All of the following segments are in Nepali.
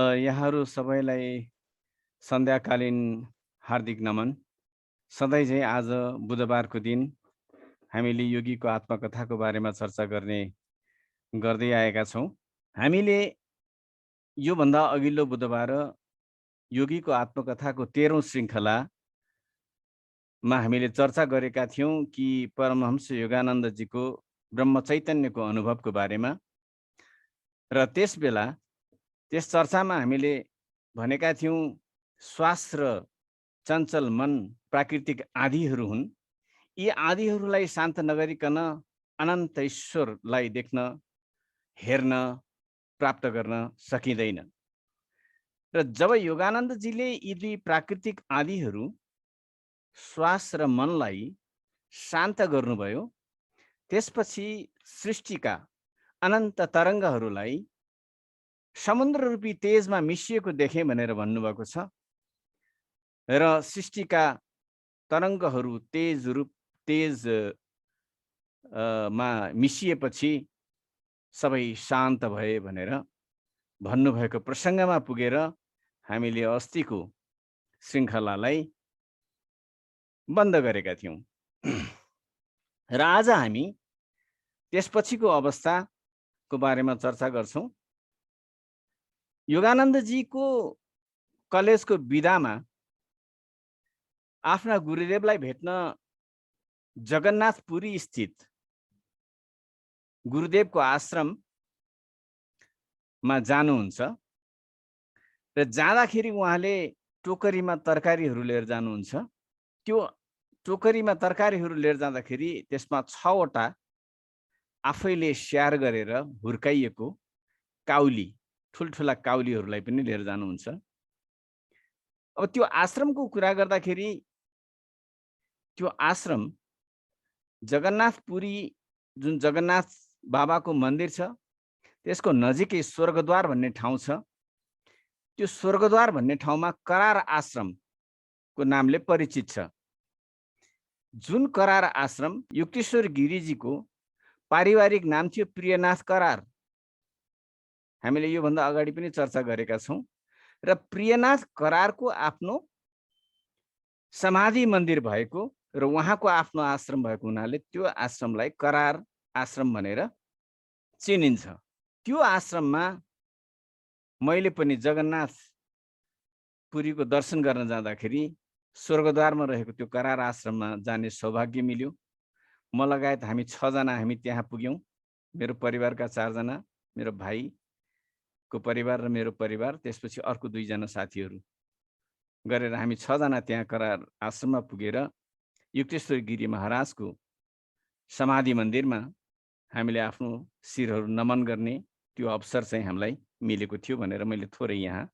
यहाँहरू सबैलाई सन्ध्याकालीन हार्दिक नमन। सधैँ चाहिँ आज बुधबारको दिन हामीले योगीको आत्मकथाको बारेमा चर्चा गर्दै आएका छौँ। हामीले योभन्दा अघिल्लो बुधबार योगीको आत्मकथाको 13औं श्रृङ्खलामा हामीले चर्चा गरेका थियौँ कि परमहंस योगानन्दजीको ब्रह्म चैतन्यको अनुभवको बारेमा। र त्यस चर्चामा हामीले भनेका थियौँ श्वास र चञ्चल मन प्राकृतिक आँधीहरू हुन्। यी आँधीहरूलाई शान्त नगरिकन अनन्त ईश्वरलाई देख्न, हेर्न, प्राप्त गर्न सकिँदैन। र जब योगानन्दजीले यी दुई प्राकृतिक आँधीहरू श्वास र मनलाई शान्त गर्नुभयो, त्यसपछि सृष्टिका अनन्त तरङ्गहरूलाई समुद्र रूपी तेजमा मिसिएको देखेँ भनेर भन्नुभएको छ। र सृष्टिका तरङ्गहरू मा मिसिएपछि सबै शान्त भए भनेर भन्नुभएको प्रसङ्गमा पुगेर हामीले अस्तिको श्रृङ्खलालाई बन्द गरेका थियौँ। र आज हामी त्यसपछिको अवस्थाको बारेमा चर्चा गर्छौँ। योगानन्दजीको कलेजको बिदामा आफ्ना गुरुदेवलाई भेट्न जगन्नाथपुरी स्थित गुरुदेवको आश्रममा जानुहुन्छ। र जाँदाखेरि उहाँले टोकरीमा तरकारीहरू लिएर जानुहुन्छ। त्यो टोकरीमा तरकारीहरू लिएर जाँदाखेरि त्यसमा 6वटा आफैले स्याहार गरेर हुर्काइएको काउली, ठुल्ठुला काउलीहरूलाई पनि लिएर जानुहुन्छ। अब त्यो आश्रमको कुरा गर्दाखेरि त्यो आश्रम जगन्नाथपुरी, जुन जगन्नाथ बाबाको मन्दिर छ, त्यसको नजिकै स्वर्गद्वार भन्ने ठाउँ छ। त्यो स्वर्गद्वार भन्ने ठाउँमा करार आश्रमको नामले परिचित छ। जुन करार आश्रम युक्तेश्वर गिरिजीको पारिवारिक नाम थियो प्रियनाथ करार। हामीले योभन्दा अगाडि पनि चर्चा गरेका छौँ। र प्रियनाथ करारको आफ्नो समाधि मन्दिर भएको र उहाँको आफ्नो आश्रम भएको हुनाले त्यो आश्रमलाई करार आश्रम भनेर चिनिन्छ। त्यो आश्रममा मैले पनि जगन्नाथपुरीको दर्शन गर्न जाँदाखेरि स्वर्गद्वारमा रहेको त्यो करार आश्रममा जाने सौभाग्य मिल्यो। म लगायत हामी 6 जना हामी त्यहाँ पुग्यौँ। मेरो परिवारका 4 जना, मेरो भाइको परिवार र मेरो परिवार, त्यसपछि अर्को 2 जना साथीहरू गरेर हामी 6 जना त्यहाँ करार आश्रममा पुगेर युक्तेश्वर गिरी महाराजको समाधि मन्दिरमा हामीले आफ्नो शिरहरू नमन गर्ने त्यो अवसर चाहिँ हामीलाई मिलेको थियो भनेर मैले थोरै यहाँ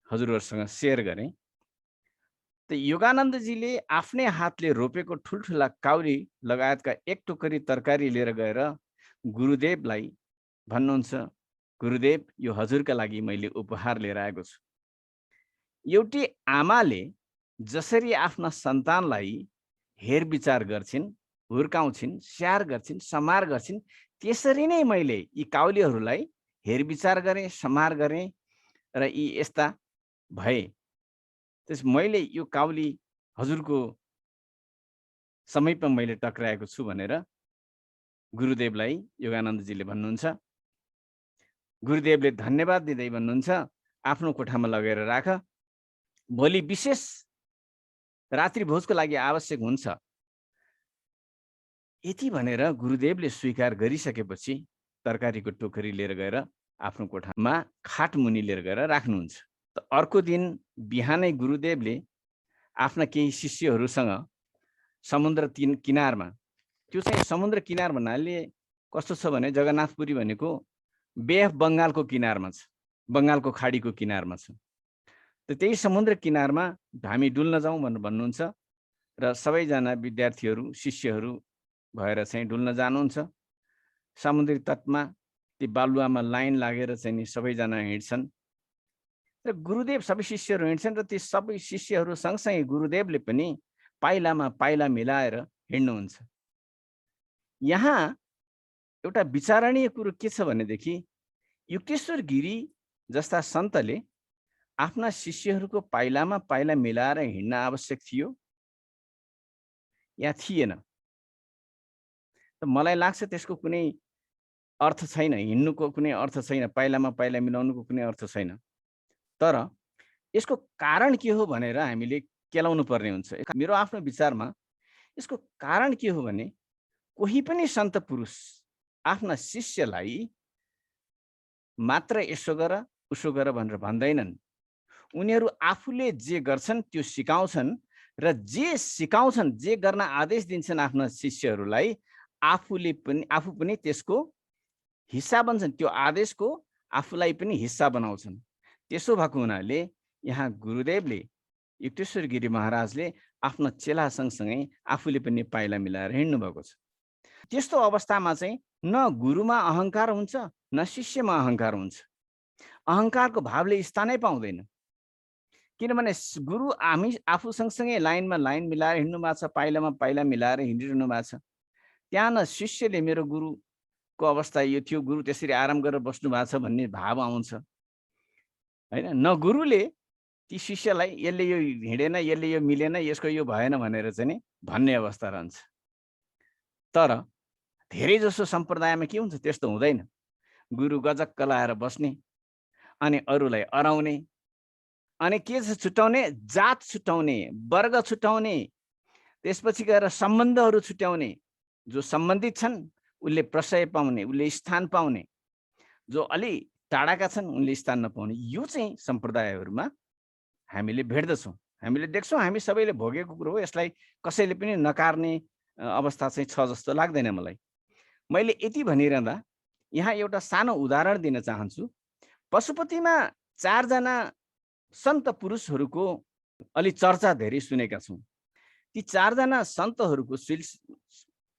हजुरहरूसँग सेयर गरेँ। त योगानन्दजीले आफ्नै हातले रोपेको ठुल्ठुला काउली लगायतका 1 टोकरी तरकारी लिएर गएर गुरुदेवलाई भन्नुहुन्छ, गुरुदेव, यो हजुरका लागि मैले उपहार लिएर आएको छु। एउटी आमाले जसरी आफ्ना सन्तानलाई हेरविचार गर्छिन्, हुर्काउँछिन्, स्याहार गर्छिन्, सम्हार गर्छिन्, त्यसरी नै मैले यी काउलीहरूलाई हेरविचार गरेँ, सम्हार गरेँ र यी यस्ता भए। त्यस मैले यो काउली हजुरको समयमा मैले टक्राएको छु भनेर गुरुदेवलाई योगानन्दजीले भन्नुहुन्छ। गुरुदेवले धन्यवाद दिँदै भन्नुहुन्छ, आफ्नो कोठामा लगेर राख, भोलि विशेष रात्रि भोजको लागि आवश्यक हुन्छ। यति भनेर गुरुदेवले स्वीकार गरिसकेपछि तरकारीको टोकरी लिएर गएर आफ्नो कोठामा खाटमुनि लिएर गएर राख्नुहुन्छ। त अर्को दिन बिहानै गुरुदेवले आफ्ना केही शिष्यहरूसँग समुद्र किनारमा, त्यो चाहिँ समुद्र किनार भन्नाले कस्तो छ भने जगन्नाथपुरी भनेको बे अफ बङ्गालको किनारमा छ, बङ्गालको खाडीको किनारमा छ। त त्यही समुद्र किनारमा हामी डुल्न जाउँ भनेर भन्नुहुन्छ र सबैजना विद्यार्थीहरू, शिष्यहरू भएर चाहिँ डुल्न जानुहुन्छ। समुद्री तटमा ती बालुवामा लाइन लागेर चाहिँ नि सबैजना हिँड्छन् र गुरुदेव, सबै शिष्यहरू हिँड्छन् र ती सबै शिष्यहरू सँगसँगै गुरुदेवले पनि पाइलामा पाइला मिलाएर हिँड्नुहुन्छ। यहाँ एउटा विचारणीय कुरो के छ भनेदेखि युक्तेश्वर गिरी जस्ता सन्तले आफ्ना शिष्यहरूको पाइलामा पाइला मिलाएर हिँड्न आवश्यक थियो या थिएन? त मलाई लाग्छ त्यसको कुनै अर्थ छैन, हिँड्नुको कुनै अर्थ छैन, पाइलामा पाइला मिलाउनुको कुनै अर्थ छैन। तर यसको कारण के हो भनेर हामीले केलाउनु पर्ने हुन्छ। मेरो आफ्नो विचारमा यसको कारण के हो भने कोही पनि सन्त पुरुष आफ्ना शिष्यलाई मात्र यसो गर उसो गर भनेर भन्दैनन्। उनीहरू आफूले जे गर्छन् त्यो सिकाउँछन् र जे सिकाउँछन्, जे गर्न आदेश दिन्छन् आफ्ना शिष्यहरूलाई आफू पनि त्यसको हिस्सा बन्छन्, त्यो आदेशको आफूलाई पनि हिस्सा बनाउँछन्। त्यसो भएको हुनाले यहाँ गुरुदेवले युक्तेश्वर गिरी महाराजले आफ्नो चेला सँगसँगै आफूले पनि पाइला मिलाएर हिँड्नु भएको छ। त्यस्तो अवस्थामा चाहिँ न गुरुमा अहङ्कार हुन्छ न शिष्यमा अहङ्कार हुन्छ। अहङ्कारको भावले स्थानै पाउँदैन। किनभने गुरु हामी आफू सँगसँगै लाइनमा लाइन मिलाएर हिँड्नु भएको छ, पाइलामा पाइला मिलाएर हिँडिरहनु भएको छ। त्यहाँ न शिष्यले मेरो गुरुको अवस्था यो थियो, गुरु त्यसरी आराम गरेर बस्नु भएको छ भन्ने भाव आउँछ, होइन? न गुरुले ती शिष्यलाई यसले यो हिँडेन, यसले यो मिलेन, यसको यो भएन भनेर चाहिँ नि भन्ने अवस्था रहन्छ। तर धेरै जसो सम्प्रदायमा के हुन्छ? त्यस्तो हुँदैन। गुरु गजक्क लाएर बस्ने अनि अरूलाई अराउने अनि के छ छुट्याउने? जात छुट्याउने, वर्ग छुट्याउने, त्यसपछि गएर सम्बन्धहरू छुट्याउने। जो सम्बन्धित छन् उसले प्रशय पाउने, उसले स्थान पाउने, जो अलि टाढाका छन् उनले स्थान नपाउने। यो चाहिँ सम्प्रदायहरूमा हामीले भेट्दछौँ, हामीले देख्छौँ, हामी सबैले भोगेको कुरो हो। यसलाई कसैले पनि नकार्ने अवस्था चाहिँ छ जस्तो लाग्दैन मलाई। मैले यति भनिरहँदा यहाँ एउटा सानो उदाहरण दिन चाहन्छु। पशुपतिमा 4 जना सन्त पुरुषहरूको अलि चर्चा धेरै सुनेका छौँ। ती 4 जना सन्तहरूको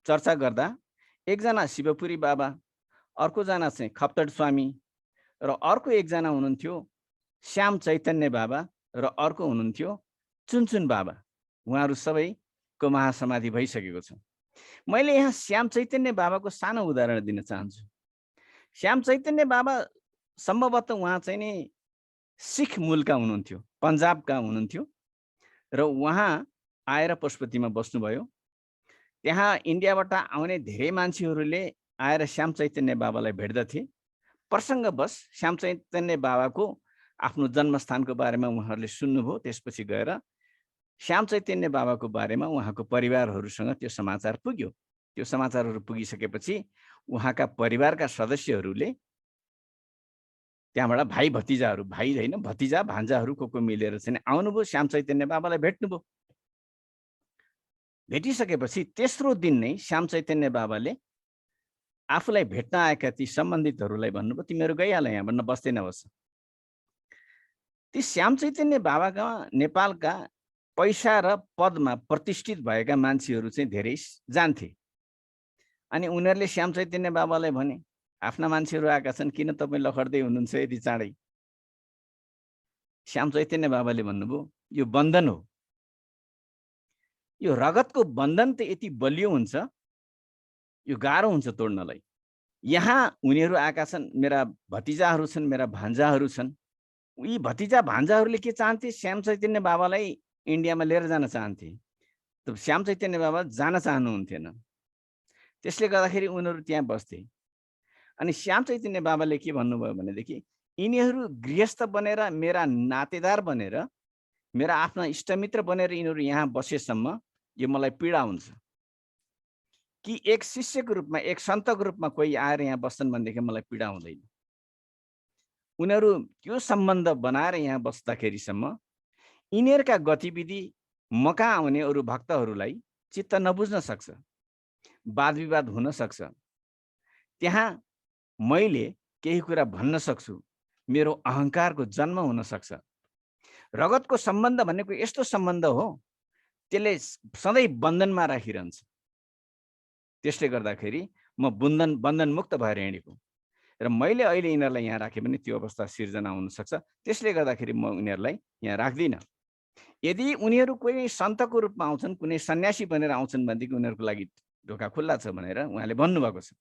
चर्चा गर्दा एकजना शिवपुरी बाबा, अर्कोजना चाहिँ खप्तड स्वामी र अर्को एकजना हुनुहुन्थ्यो श्याम चैतन्य बाबा र अर्को हुनुहुन्थ्यो चुनचुन बाबा। उहाँहरू सबैको महासमाधि भइसकेको छ। मैले यहाँ श्याम चैतन्य बाबाको सानो उदाहरण दिन चाहन्छु। श्याम चैतन्य बाबा सम्भवतः उहाँ चाहिँ नि सिख मूलका हुनुहुन्थ्यो, पन्जाबका हुनुहुन्थ्यो र उहाँ आएर पशुपतिमा बस्नुभयो। त्यहाँ इन्डियाबाट आउने धेरै मान्छेहरूले आएर श्याम चैतन्य बाबालाई भेट्दथे। प्रसङ्गवश श्याम चैतन्य बाबाको आफ्नो जन्मस्थानको बारेमा उहाँहरूले सुन्नुभयो। त्यसपछि गएर श्याम चैतन्य बाबाको बारेमा उहाँको परिवारहरूसँग त्यो समाचार पुग्यो। त्यो समाचारहरू पुगिसकेपछि उहाँका परिवारका सदस्यहरूले त्यहाँबाट भाइ भतिजाहरू, भाइ होइन भतिजा भान्जाहरू को मिलेर चाहिँ आउनुभयो, श्याम चैतन्य बाबालाई भेट्नुभयो। भेटिसकेपछि तेस्रो दिन नै श्याम चैतन्य बाबाले आफूलाई भेट्न आएका ती सम्बन्धितहरूलाई भन्नुभयो, तिमीहरू गइहाल, यहाँ भन्न बस्दै नबस्। ती श्याम चैतन्य बाबाका नेपालका पैसा र पदमा प्रतिष्ठित भएका मान्छेहरू चाहिँ धेरै जान्थे। अनि उनीहरूले श्याम चैतन्य बाबालाई भने, आफ्ना मान्छेहरू आएका छन्, किन तपाईँ लखड्दै हुनुहुन्छ यति चाँडै? श्याम चैतन्य बाबाले भन्नुभयो, यो बन्धन हो। यो रगतको बन्धन त यति बलियो हुन्छ, यो गाह्रो हुन्छ तोड्नलाई। यहाँ उनीहरू आएका छन्, मेरा भतिजाहरू छन्, मेरा भान्जाहरू छन्। यी भतिजा भान्जाहरूले के चाहन्थे? श्याम चैतन्य बाबालाई इन्डियामा लिएर जान चाहन्थे। त श्याम चैतन्य बाबा जान चाहनुहुन्थेन। त्यसले गर्दाखेरि उनीहरू त्यहाँ बस्थे। अनि श्याम चैतन्य बाबाले के भन्नुभयो भनेदेखि, यिनीहरू गृहस्थ बनेर, मेरा नातेदार बनेर, मेरा आफ्ना इष्टमित्र बनेर यिनीहरू यहाँ बसेसम्म यो मलाई पीडा हुन्छ कि एक शिष्यको रूपमा, एक सन्तको रूपमा कोही आएर यहाँ बस्छन् भनेदेखि मलाई पीडा हुँदैन। उनीहरू त्यो सम्बन्ध बनाएर यहाँ बस्दाखेरिसम्म यिनीहरूका गतिविधि मका आउने अरू भक्तहरूलाई चित्त नबुझ्न सक्छ, वाद विवाद हुन सक्छ। त्यहाँ मैले केही कुरा भन्न सक्छु, मेरो अहङ्कारको जन्म हुन सक्छ। रगतको सम्बन्ध भनेको यस्तो सम्बन्ध हो, त्यसले सधैँ बन्धनमा राखिरहन्छ। त्यसले गर्दाखेरि म बन्धन मुक्त भएर हिँडेको र मैले अहिले यिनीहरूलाई यहाँ राखेँ भने त्यो अवस्था सिर्जना हुनसक्छ। त्यसले गर्दाखेरि म उनीहरूलाई यहाँ राख्दिनँ। यदि उनीहरू कुनै सन्तको रूपमा आउँछन्, कुनै सन्यासी बनेर आउँछन् भनेदेखि उनीहरूको लागि ढोका खुल्ला छ भनेर उहाँले भन्नुभएको छ।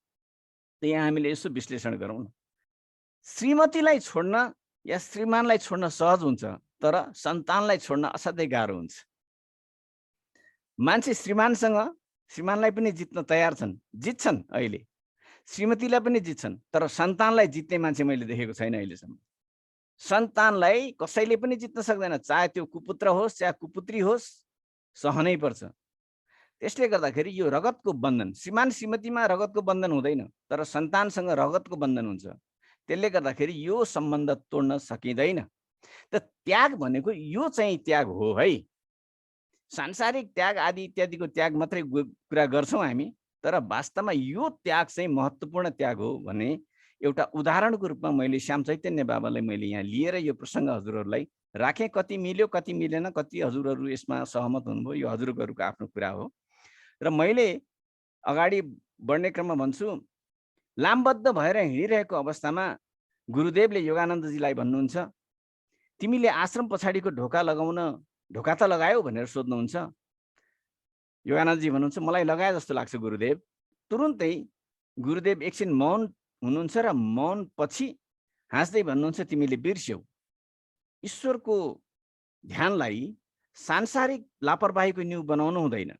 त यहाँ हामीले यसो विश्लेषण गरौँ न। श्रीमतीलाई छोड्न या श्रीमानलाई छोड्न सहज हुन्छ तर सन्तानलाई छोड्न असाध्यै गाह्रो हुन्छ। मान्छे श्रीमानलाई पनि जित्न तयार छन्, जित्छन् अहिले। श्रीमतीलाई पनि जित्छन् तर सन्तानलाई जित्ने मान्छे मैले देखेको छैन अहिलेसम्म। सन्तानलाई कसैले पनि जित्न सक्दैन, चाहे त्यो कुपुत्र होस् चाहे कुपुत्री होस्, सहनै पर्छ। त्यसले गर्दाखेरि यो रगतको बन्धन, श्रीमान श्रीमतीमा रगतको बन्धन हुँदैन तर सन्तानसँग रगतको बन्धन हुन्छ। त्यसले गर्दाखेरि यो सम्बन्ध तोड्न सकिँदैन। त त्याग भनेको यो चाहिँ त्याग हो है। सांसारिक त्याग आदि इत्यादिको त्याग मात्रै कुरा गर्छौँ हामी, तर वास्तवमा यो त्याग चाहिँ महत्त्वपूर्ण त्याग हो भने एउटा उदाहरणको रूपमा मैले श्याम चैतन्य बाबालाई मैले यहाँ लिएर यो प्रसङ्ग हजुरहरूलाई राखेँ। कति मिल्यो कति मिलेन, कति हजुरहरू यसमा सहमत हुनुभयो, यो हजुरहरूको आफ्नो कुरा हो। र मैले अगाडि बढ्ने क्रममा भन्छु, लामबद्ध भएर हिँडिरहेको अवस्थामा गुरुदेवले योगानन्दजीलाई भन्नुहुन्छ, तिमीले आश्रम पछाडिको ढोका त लगायौ भनेर सोध्नुहुन्छ। योगानन्दजी भन्नुहुन्छ, मलाई लगाए जस्तो लाग्छ गुरुदेव। तुरुन्तै गुरुदेव एकछिन मौन हुनुहुन्छ र मौन पछि हाँस्दै भन्नुहुन्छ, तिमीले बिर्स्यौ। ईश्वरको ध्यानलाई सांसारिक लापरवाहीको न्यू बनाउनु हुँदैन।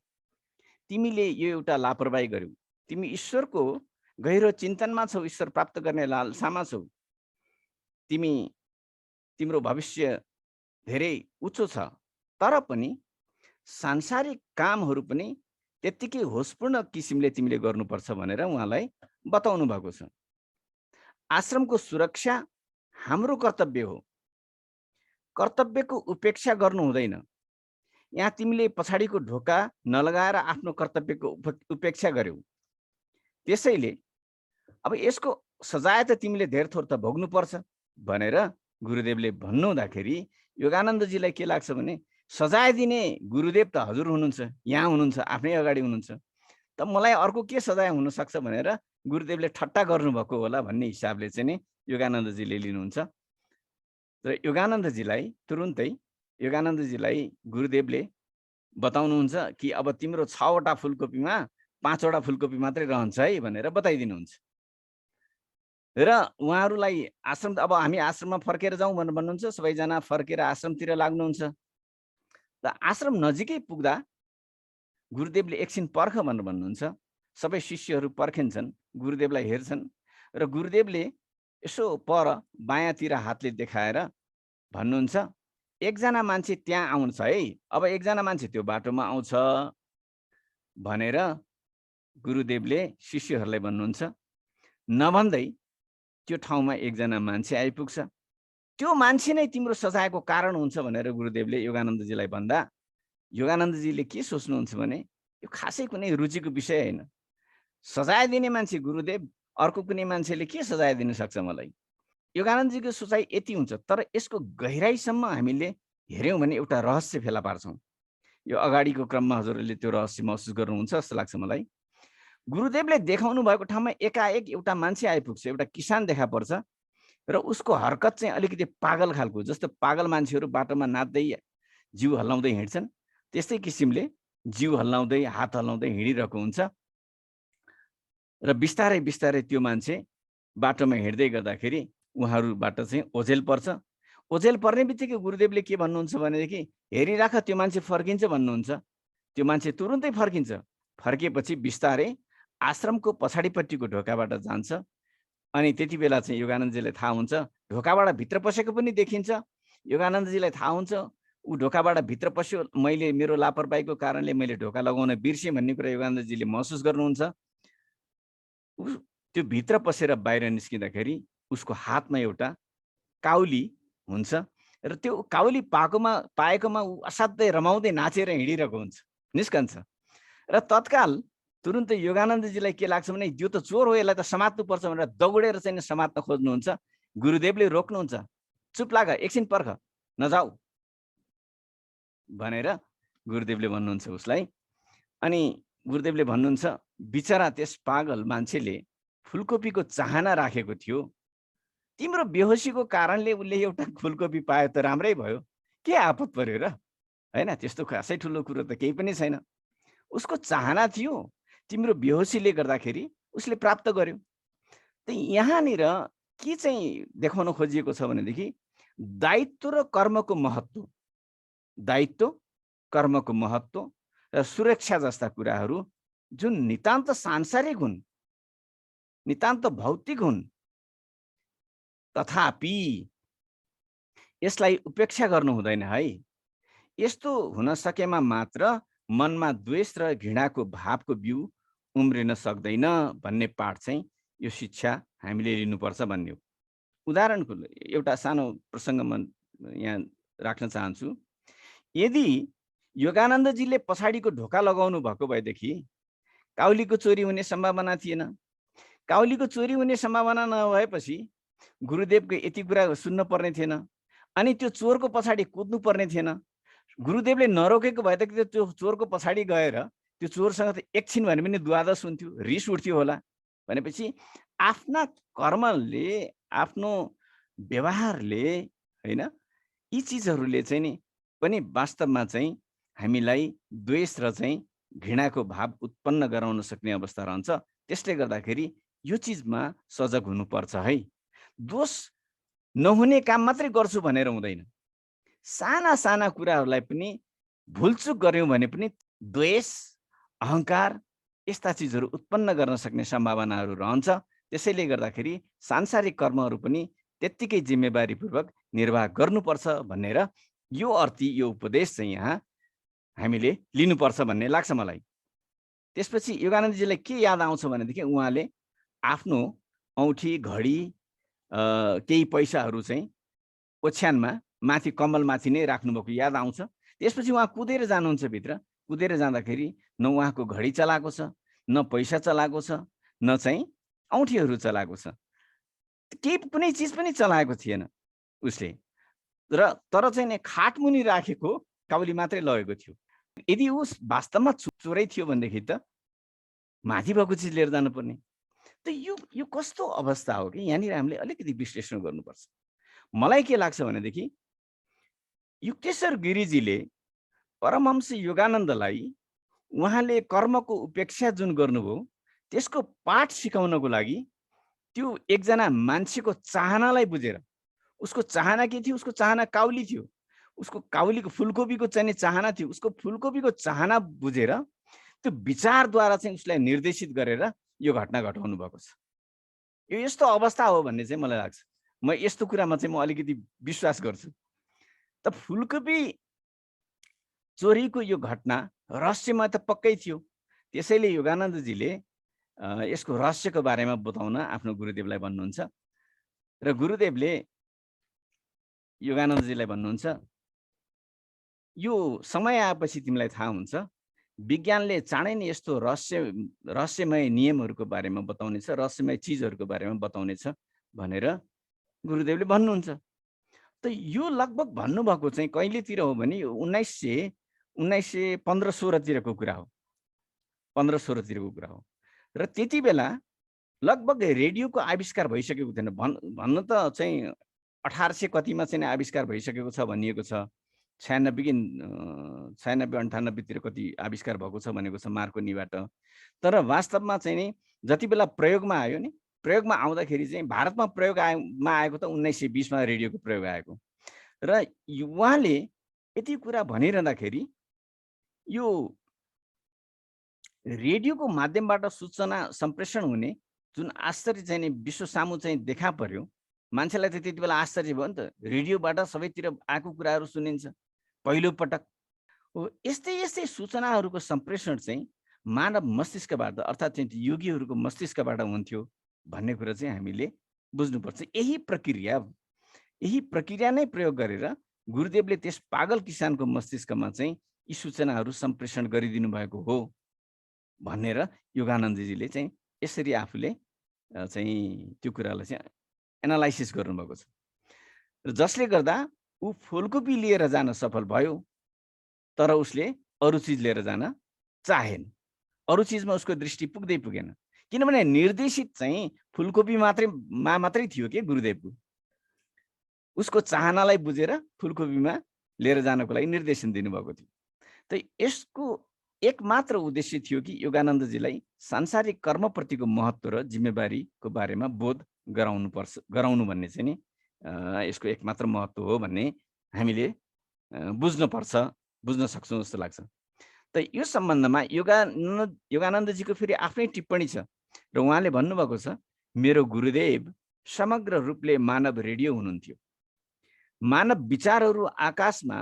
तिमीले यो एउटा लापरवाही गर्यौ। तिमी ईश्वरको गहिरो चिन्तनमा छौ, ईश्वर प्राप्त गर्ने लालसामा छौ। तिम्रो भविष्य धेरै उच्च छ, तर पनि सांसारिक कामहरू पनि त्यत्तिकै होसपूर्ण किसिमले तिमीले गर्नुपर्छ भनेर उहाँलाई बताउनु भएको छ। आश्रमको सुरक्षा हाम्रो कर्तव्य हो, कर्तव्यको उपेक्षा गर्नु हुँदैन। यहाँ तिमीले पछाडिको ढोका नलगाएर आफ्नो कर्तव्यको उपेक्षा गर्यौ। त्यसैले अब यसको सजाय त तिमीले धेर थोर त भोग्नुपर्छ भनेर गुरुदेवले भन्नुहुँदाखेरि योगानन्दजीलाई के लाग्छ भने, सजाय दिने गुरुदेव त हजुर हुनुहुन्छ, यहाँ हुनुहुन्छ, आफ्नै अगाडि हुनुहुन्छ, त मलाई अर्को के सजाय हुनसक्छ भनेर गुरुदेवले ठट्टा गर्नुभएको होला भन्ने हिसाबले चाहिँ नि योगानन्दजीले लिनुहुन्छ। र योगानन्दजीलाई गुरुदेवले बताउनुहुन्छ कि अब तिम्रो 6वटा फुलकोपीमा 5वटा फुलकोपी मात्रै रहन्छ है भनेर बताइदिनुहुन्छ। र उहाँहरूलाई आश्रम, अब हामी आश्रममा फर्केर जाउँ भनेर भन्नुहुन्छ। सबैजना फर्केर आश्रमतिर लाग्नुहुन्छ। त आश्रम नजिकै पुग्दा गुरुदेवले एकछिन पर्ख भनेर भन्नुहुन्छ। सबै शिष्यहरू पर्खिन्छन्, गुरुदेवलाई हेर्छन् र गुरुदेवले यसो पर बायाँतिर हातले देखाएर भन्नुहुन्छ, एकजना मान्छे त्यहाँ आउँछ है, अब एकजना मान्छे त्यो बाटोमा आउँछ भनेर गुरुदेवले शिष्यहरूलाई भन्नुहुन्छ। नभन्दै त्यो ठाउँमा एकजना मान्छे आइपुग्छ। त्यो मान्छे नै तिम्रो सजायको कारण हुन्छ भनेर गुरुदेवले योगानन्दजीलाई भन्दा योगानन्दजीले के सोच्नुहुन्छ भने, यो खासै कुनै रुचिको विषय होइन। सजाय दिने मान्छे गुरुदेव, अर्को कुनै मान्छेले के सजाय दिन सक्छ मलाई? योगानन्दजीको सोचाइ यति हुन्छ। तर यसको गहिराइसम्म हामीले हेऱ्यौँ भने एउटा रहस्य फेला पार्छौँ। यो अगाडिको क्रममा हजुरहरूले त्यो रहस्य महसुस गर्नुहुन्छ जस्तो लाग्छ मलाई। गुरुदेवले देखाउनु भएको ठाउँमा एकाएक एउटा मान्छे आइपुग्छ, एउटा किसान देखा पर्छ र उसको हरकत चाहिँ अलिकति पागल खालको, जस्तो पागल मान्छेहरू बाटोमा नाच्दै जिउ हल्लाउँदै हिँड्छन् त्यस्तै किसिमले जिउ हल्लाउँदै हात हल्लाउँदै हिँडिरहेको हुन्छ। र बिस्तारै बिस्तारै त्यो मान्छे बाटोमा हिँड्दै गर्दाखेरि उहाँहरूबाट चाहिँ ओझेल पर्छ। ओझेल पर्ने बित्तिकै गुरुदेवले के भन्नुहुन्छ भनेदेखि, हेरिराख त्यो मान्छे फर्किन्छ भन्नुहुन्छ। त्यो मान्छे तुरुन्तै फर्किन्छ। फर्किएपछि बिस्तारै आश्रमको पछाडिपट्टिको ढोकाबाट जान्छ। अनि त्यति बेला चाहिँ योगानन्दजीलाई थाहा हुन्छ, ढोकाबाट भित्र पसेको पनि देखिन्छ। योगानन्दजीलाई थाहा हुन्छ ऊ ढोकाबाट भित्र पस्यो, मैले मेरो लापरवाहीको कारणले मैले ढोका लगाउन बिर्सेँ भन्ने कुरा योगानन्दजीले महसुस गर्नुहुन्छ। त्यो भित्र पसेर बाहिर निस्किँदाखेरि उसको हातमा एउटा काउली हुन्छ र त्यो काउली पाएकोमा ऊ असाध्यै रमाउँदै नाचेर हिँडिरहेको हुन्छ, निस्कन्छ। र तत्काल तुरुन्तै योगानन्दजीलाई के लाग्छ भने, यो त चोर हो, यसलाई त समात्नुपर्छ भनेर दौडेर चाहिँ समात्न खोज्नुहुन्छ। गुरुदेवले रोक्नुहुन्छ, चुप लाग, एकछिन पर्ख, नजाऊ भनेर गुरुदेवले भन्नुहुन्छ उसलाई। अनि गुरुदेवले भन्नुहुन्छ, बिचरा त्यस पागल मान्छेले फुलकोपीको चाहना राखेको थियो, तिम्रो बेहोसीको कारणले उसले एउटा फुलकोपी पायो त राम्रै भयो, के आपत पर्यो र? हैन, त्यस्तो खासै ठुलो कुरो त केही पनि छैन। उसको चाहना थियो, तिम्रो बेहोसीले गर्दाखेरि उसले प्राप्त गर्यो। त यहाँनिर के चाहिँ देखाउन खोजिएको छ भनेदेखि, दायित्व र कर्मको महत्त्व, दायित्व, कर्मको महत्त्व र सुरक्षा जस्ता कुराहरू जुन नितान्त सांसारिक हुन्, नितान्त भौतिक हुन्, तथापि यसलाई उपेक्षा गर्नु हुँदैन है। यस्तो हुन सकेमा मात्र मनमा द्वेष र घृणाको भावको बिउ उम्रिन सक्दैन भन्ने पाठ चाहिँ यो शिक्षा हामीले लिनुपर्छ भन्ने हो। उदाहरणको एउटा सानो प्रसङ्ग म यहाँ राख्न चाहन्छु। यदि योगानन्दजीले पछाडिको ढोका लगाउनु भएको भएदेखि काउलीको चोरी हुने सम्भावना थिएन। काउलीको चोरी हुने सम्भावना नभएपछि गुरुदेवको यति कुरा सुन्न पर्ने थिएन। अनि त्यो चोरको पछाडि कुद्नु पर्ने थिएन। गुरुदेवले नरोकेको भएदेखि त्यो चोरको पछाडि गएर त्यो चोरसँग त एकछिन भने पनि द्वादश हुन्थ्यो, रिस उठ्थ्यो होला। भनेपछि आफ्ना कर्मले, आफ्नो व्यवहारले, होइन, यी चिजहरूले चाहिँ नि पनि वास्तवमा चाहिँ हामीलाई द्वेष र चाहिँ घृणाको भाव उत्पन्न गराउन सक्ने अवस्था रहन्छ। त्यसले गर्दाखेरि यो चिजमा सजग हुनुपर्छ है। दोष नहुने काम मात्रै गर्छु भनेर हुँदैन। साना साना कुराहरूलाई पनि भुलचुक गऱ्यौँ भने पनि द्वेष, अहङ्कार यस्ता चिजहरू उत्पन्न गर्न सक्ने सम्भावनाहरू रहन्छ। त्यसैले गर्दाखेरि सांसारिक कर्महरू पनि त्यत्तिकै जिम्मेवारीपूर्वक निर्वाह गर्नुपर्छ भनेर यो अर्थी, यो उपदेश चाहिँ यहाँ हामीले लिनुपर्छ भन्ने लाग्छ मलाई। त्यसपछि योगानन्दजीलाई के याद आउँछ भनेदेखि उहाँले आफ्नो औँठी, घडी, केही पैसाहरू चाहिँ ओछ्यानमा माथि कम्मलमाथि नै राख्नुभएको याद आउँछ। त्यसपछि उहाँ कुदेर जानुहुन्छ भित्र। कुदेर जाँदाखेरि न उहाँको घडी चलाएको छ, न पैसा चलाएको छ, न चाहिँ औँठीहरू चलाएको छ, केही कुनै चिज पनि चलाएको थिएन उसले। तर चाहिँ नि खाटमुनि राखेको काउली मात्रै लगेको थियो। यदि उस वास्तवमा चोरै थियो भनेदेखि त माथि भएको चिज लिएर जानुपर्ने। त यो कस्तो अवस्था हो कि यहाँनिर हामीले अलिकति विश्लेषण गर्नुपर्छ। मलाई के लाग्छ भनेदेखि युक्तेश्वर गिरिजीले परमहंस योगानन्दलाई उहाँले कर्मको उपेक्षा जुन गर्नुभयो त्यसको पाठ सिकाउनको लागि त्यो एकजना मान्छेको चाहनालाई बुझेर, उसको चाहना के थियो? उसको चाहना काउली थियो। उसको काउलीको फुलकोपीको चाहिने चाहना थियो। उसको फुलकोपीको चाहना बुझेर त्यो विचारद्वारा चाहिँ उसलाई निर्देशित गरेर यो घटना घटाउनु भएको छ। यो यस्तो अवस्था हो भन्ने चाहिँ मलाई लाग्छ। म यस्तो कुरामा चाहिँ म अलिकति विश्वास गर्छु। त फुलकोपी चोरीको यो घटना रहस्यमय त पक्कै थियो। त्यसैले योगानन्दजीले यसको रहस्यको बारेमा बताउन आफ्नो गुरुदेवलाई भन्नुहुन्छ र गुरुदेवले योगानन्दजीलाई भन्नुहुन्छ, यो समय आएपछि तिमीलाई थाहा हुन्छ, विज्ञानले चाँडै नै यस्तो रहस्यमय नियमहरूको बारेमा बताउनेछ, रहस्यमय चिजहरूको बारेमा बताउनेछ भनेर गुरुदेवले भन्नुहुन्छ। त यो लगभग भन्नुभएको चाहिँ कहिलेतिर हो भने 1915-16 तिरको कुरा हो। 15-16 तिरको कुरा हो। र त्यति बेला लगभग रेडियोको आविष्कार भइसकेको थिएन। भन्न त चाहिँ 1800 कतिमा चाहिँ आविष्कार भइसकेको छ भनिएको छ। 96-98 तिर कति आविष्कार भएको छ भनेको छ मार्कोनीबाट। तर वास्तवमा चाहिँ नि जति बेला प्रयोगमा आयो नि, प्रयोगमा आउँदाखेरि चाहिँ भारतमा प्रयोगमा आएको त 1920 मा रेडियोको प्रयोग आएको। र उहाँले यति कुरा भनिरहँदाखेरि यो रेडियोको माध्यमबाट सूचना सम्प्रेषण हुने जुन आश्चर्य चाहिँ नि विश्व सामु चाहिँ देखा पर्यो, मान्छेलाई त त्यति बेला आश्चर्य भयो नि त। रेडियोबाट सबैतिर आएको कुराहरू सुनिन्छ पहिलो पटक हो। यस्तै यस्तै सूचनाहरूको सम्प्रेषण चाहिँ मानव मस्तिष्कबाट अर्थात् चाहिँ योगीहरूको मस्तिष्कबाट हुन्थ्यो भन्ने कुरा चाहिँ हामीले बुझ्नुपर्छ। यही प्रक्रिया नै प्रयोग गरेर गुरुदेवले त्यस पागल किसानको मस्तिष्कमा चाहिँ यी सूचनाहरू सम्प्रेषण गरिदिनु भएको हो भनेर योगानन्दजीले चाहिँ यसरी आफूले चाहिँ त्यो कुरालाई चाहिँ एनालाइसिस गर्नुभएको छ। र जसले गर्दा ऊ फुलकोपी लिएर जान सफल भयो, तर उसले अरू चिज लिएर जान चाहेन। अरू चिजमा उसको दृष्टि पुगेन, किनभने निर्देशित चाहिँ फुलकोपी मात्रै थियो कि गुरुदेवको। उसको चाहनालाई बुझेर फुलकोपीमा लिएर जानको लागि निर्देशन दिनुभएको थियो। त यसको एक मात्र उद्देश्य थियो कि योगानन्दजीलाई सांसारिक कर्मप्रतिको महत्त्व र जिम्मेवारीको बारेमा बोध गराउनु भन्ने चाहिँ नि यसको एकमात्र महत्त्व हो भन्ने हामीले बुझ्नुपर्छ, बुझ्न सक्छौँ जस्तो लाग्छ। त यो सम्बन्धमा योगानन्दजीको फेरि आफ्नै टिप्पणी छ र उहाँले भन्नुभएको छ, मेरो गुरुदेव समग्र रूपले मानव रेडियो हुनुहुन्थ्यो। मानव विचारहरू आकाशमा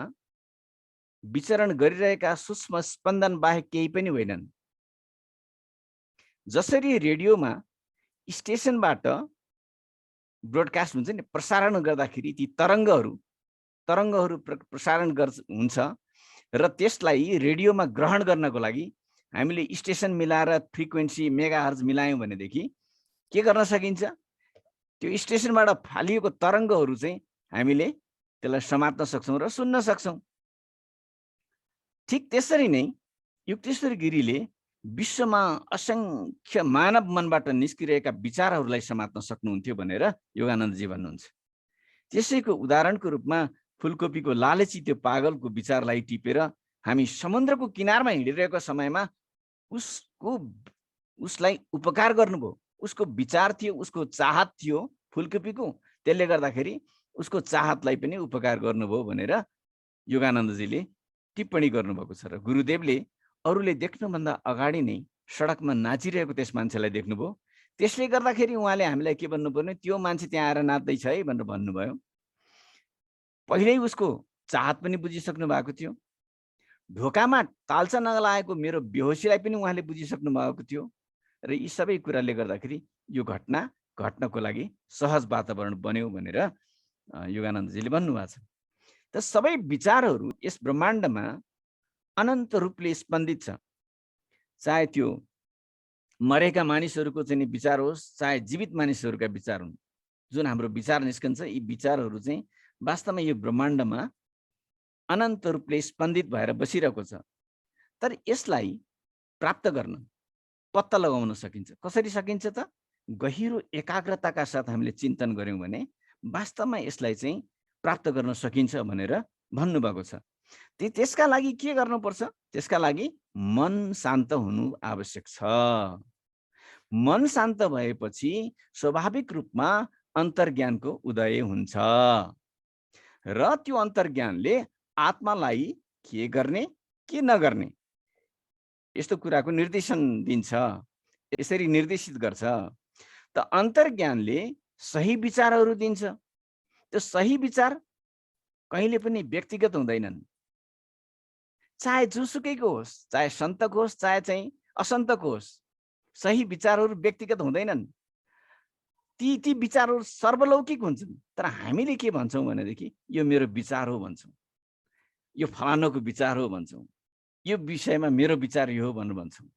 विचरण गरिरहेका सूक्ष्म स्पन्दन बाहेक केही पनि होइनन्। जसरी रेडियोमा स्टेसनबाट ब्रोडकास्ट हुन्छ नि, प्रसारण गर्दाखेरि ती तरङ्गहरू प्रसारण हुन्छ र त्यसलाई रेडियोमा ग्रहण गर्नको लागि हामीले स्टेसन मिलाएर फ्रिक्वेन्सी मेगाहर्ज मिलायौँ भनेदेखि के गर्न सकिन्छ? त्यो स्टेसनबाट फालिएको तरङ्गहरू चाहिँ हामीले त्यसलाई समात्न सक्छौँ र सुन्न सक्छौँ। ठिक त्यसरी नै युक्तेश्वर गिरीले विश्वमा असङ्ख्य मानव मनबाट निस्किरहेका विचारहरूलाई समात्न सक्नुहुन्थ्यो भनेर योगानन्दजी भन्नुहुन्छ। त्यसैको उदाहरणको रूपमा फुलकोपीको लालची त्यो पागलको विचारलाई टिपेर हामी समुद्रको किनारमा हिँडिरहेको समयमा उसलाई उपकार गर्नुभयो। उसको विचार थियो, उसको चाहत थियो फुलकोपीको, त्यसले गर्दाखेरि उसको चाहतलाई पनि उपकार गर्नुभयो भनेर योगानन्दजीले टिप्पणी गर्नुभएको छ। र गुरुदेवले अरूले देख्नुभन्दा अगाडि नै सडकमा नाचिरहेको त्यस मान्छेलाई देख्नुभयो। त्यसले गर्दाखेरि उहाँले हामीलाई के भन्नुपर्ने, त्यो मान्छे त्यहाँ आएर नाच्दैछ है भनेर भन्नुभयो। पहिल्यै उसको चाहत पनि बुझिसक्नु भएको थियो। ढोकामा तालचा नलाएको मेरो बेहोसीलाई पनि उहाँले बुझिसक्नु भएको थियो। र यी सबै कुराले गर्दाखेरि यो घटना घट्नको लागि सहज वातावरण बन्यो भनेर योगानन्दजीले भन्नुभएको छ। त सबै विचारहरू यस ब्रह्माण्डमा अनन्त रूपले स्पन्दित छ। चाहे त्यो मरेका मानिसहरूको चाहिँ विचार होस्, चाहे जीवित मानिसहरूका विचार हुन्, जुन हाम्रो विचार निस्कन्छ, यी विचारहरू चाहिँ वास्तवमा यो ब्रह्माण्डमा अनन्त रूपले स्पन्दित भएर बसिरहेको छ। तर यसलाई प्राप्त गर्न पत्ता लगाउन सकिन्छ। कसरी सकिन्छ त? गहिरो एकाग्रताका साथ हामीले चिन्तन गऱ्यौँ भने वास्तवमा यसलाई चाहिँ प्राप्त गर्न सकिन्छ भनेर भन्नुभएको छ। त्यसका लागि के गर्नुपर्छ? त्यसका लागि मन शान्त हुनु आवश्यक छ। मन शान्त भएपछि स्वाभाविक रूपमा अन्तर्ज्ञानको उदय हुन्छ र त्यो अन्तर्ज्ञानले आत्मालाई के गर्ने के नगर्ने यस्तो कुराको निर्देशन दिन्छ, यसरी निर्देशित गर्छ। त अन्तर्ज्ञानले सही विचारहरू दिन्छ। त्यो सही विचार कहिले पनि व्यक्तिगत हुँदैनन्। चाहे जुसुकैको होस्, चाहे सन्तको होस्, चाहे चाहिँ असन्तको होस्, सही विचारहरू व्यक्तिगत हुँदैनन्। ती विचारहरू सर्वलौकिक हुन्छन्। तर हामीले के भन्छौँ भनेदेखि यो मेरो विचार हो भन्छौँ, यो फलानाको विचार हो भन्छौँ, यो विषयमा मेरो विचार यो हो भनेर भन्छौँ।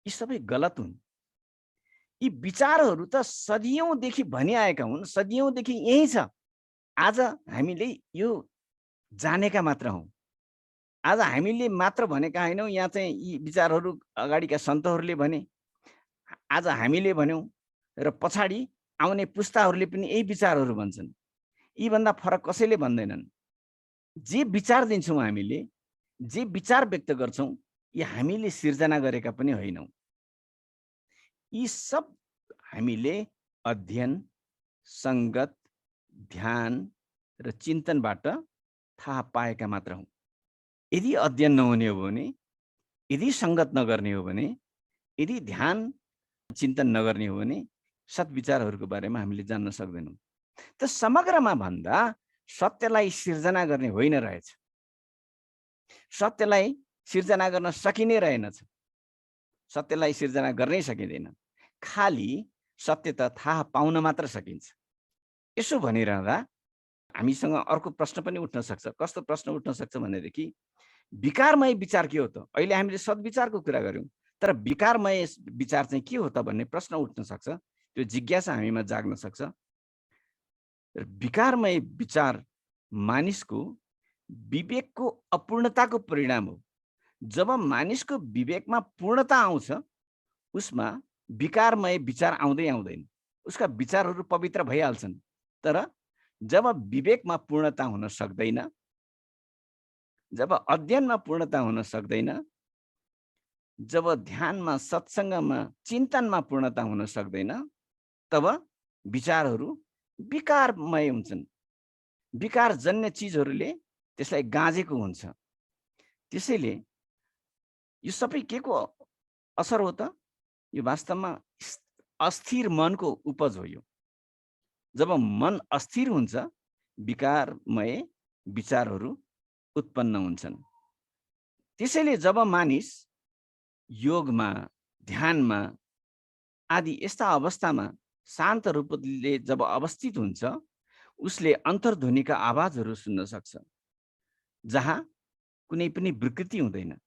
यी सबै गलत हुन्। यी विचारहरू त सदियौँदेखि भनिआएका हुन्, सदियौँदेखि यही छ। आज हामीले यो जानेका मात्र हौँ। आज हामीले मात्र भनेका होइनौँ, यहाँ चाहिँ यी विचारहरू अगाडिका सन्तहरूले भने, आज हामीले भन्यौँ र पछाडि आउने पुस्ताहरूले पनि यही विचारहरू भन्छन्। यीभन्दा फरक कसैले भन्दैनन्। जे विचार दिन्छौँ हामीले, जे विचार व्यक्त गर्छौँ, यी हामीले सिर्जना गरेका पनि होइनौँ। यी सब हामीले अध्ययन, सङ्गत, ध्यान र चिन्तनबाट थाहा पाएका मात्र हौँ। यदि अध्ययन नहुने हो भने, यदि सङ्गत नगर्ने हो भने, यदि ध्यान चिन्तन नगर्ने हो भने सद्विचारहरूको बारेमा हामीले जान्न सक्दैनौँ। त समग्रमा भन्दा सत्यलाई सिर्जना गर्ने होइन रहेछ। सत्यलाई सिर्जना गर्न सकिने रहेनछ। सत्यलाई सिर्जना गर्नै सकिँदैन। खाली सत्य त थाहा पाउन मात्र सकिन्छ। यसो भनिरहँदा हामीसँग अर्को प्रश्न पनि उठ्न सक्छ। कस्तो प्रश्न उठ्न सक्छ भनेदेखि विकारमय विचार के हो त? अहिले हामीले सद्विचारको कुरा गऱ्यौँ, तर विकारमय विचार चाहिँ के हो त भन्ने प्रश्न उठ्न सक्छ। त्यो जिज्ञासा हामीमा जाग्न सक्छ। विकारमय विचार मानिसको विवेकको अपूर्णताको परिणाम हो। जब मानिसको विवेकमा पूर्णता आउँछ, उसमा विकारमय विचार आउँदै आउँदैन। उसका विचारहरू पवित्र भइहाल्छन्। तर जब विवेकमा पूर्णता हुन सक्दैन, जब अध्ययनमा पूर्णता हुन सक्दैन, जब ध्यानमा, सत्सङ्गमा, चिन्तनमा पूर्णता हुन सक्दैन, तब विचारहरू विकारमय हुन्छन्। विकारजन्य चिजहरूले त्यसलाई गाँजेको हुन्छ। त्यसैले यो सबै के को असर हो त? यो वास्तवमा अस्थिर मनको उपज हो। यो जब मन अस्थिर हुन्छ, विकारमय विचारहरू उत्पन्न हुन्छन्। त्यसैले जब मानिस योगमा, ध्यानमा आदि यस्ता अवस्थामा शान्त रूपले जब अवस्थित हुन्छ, उसले अन्तर्ध्वनिका आवाजहरू सुन्न सक्छ, जहाँ कुनै पनि विकृति हुँदैन।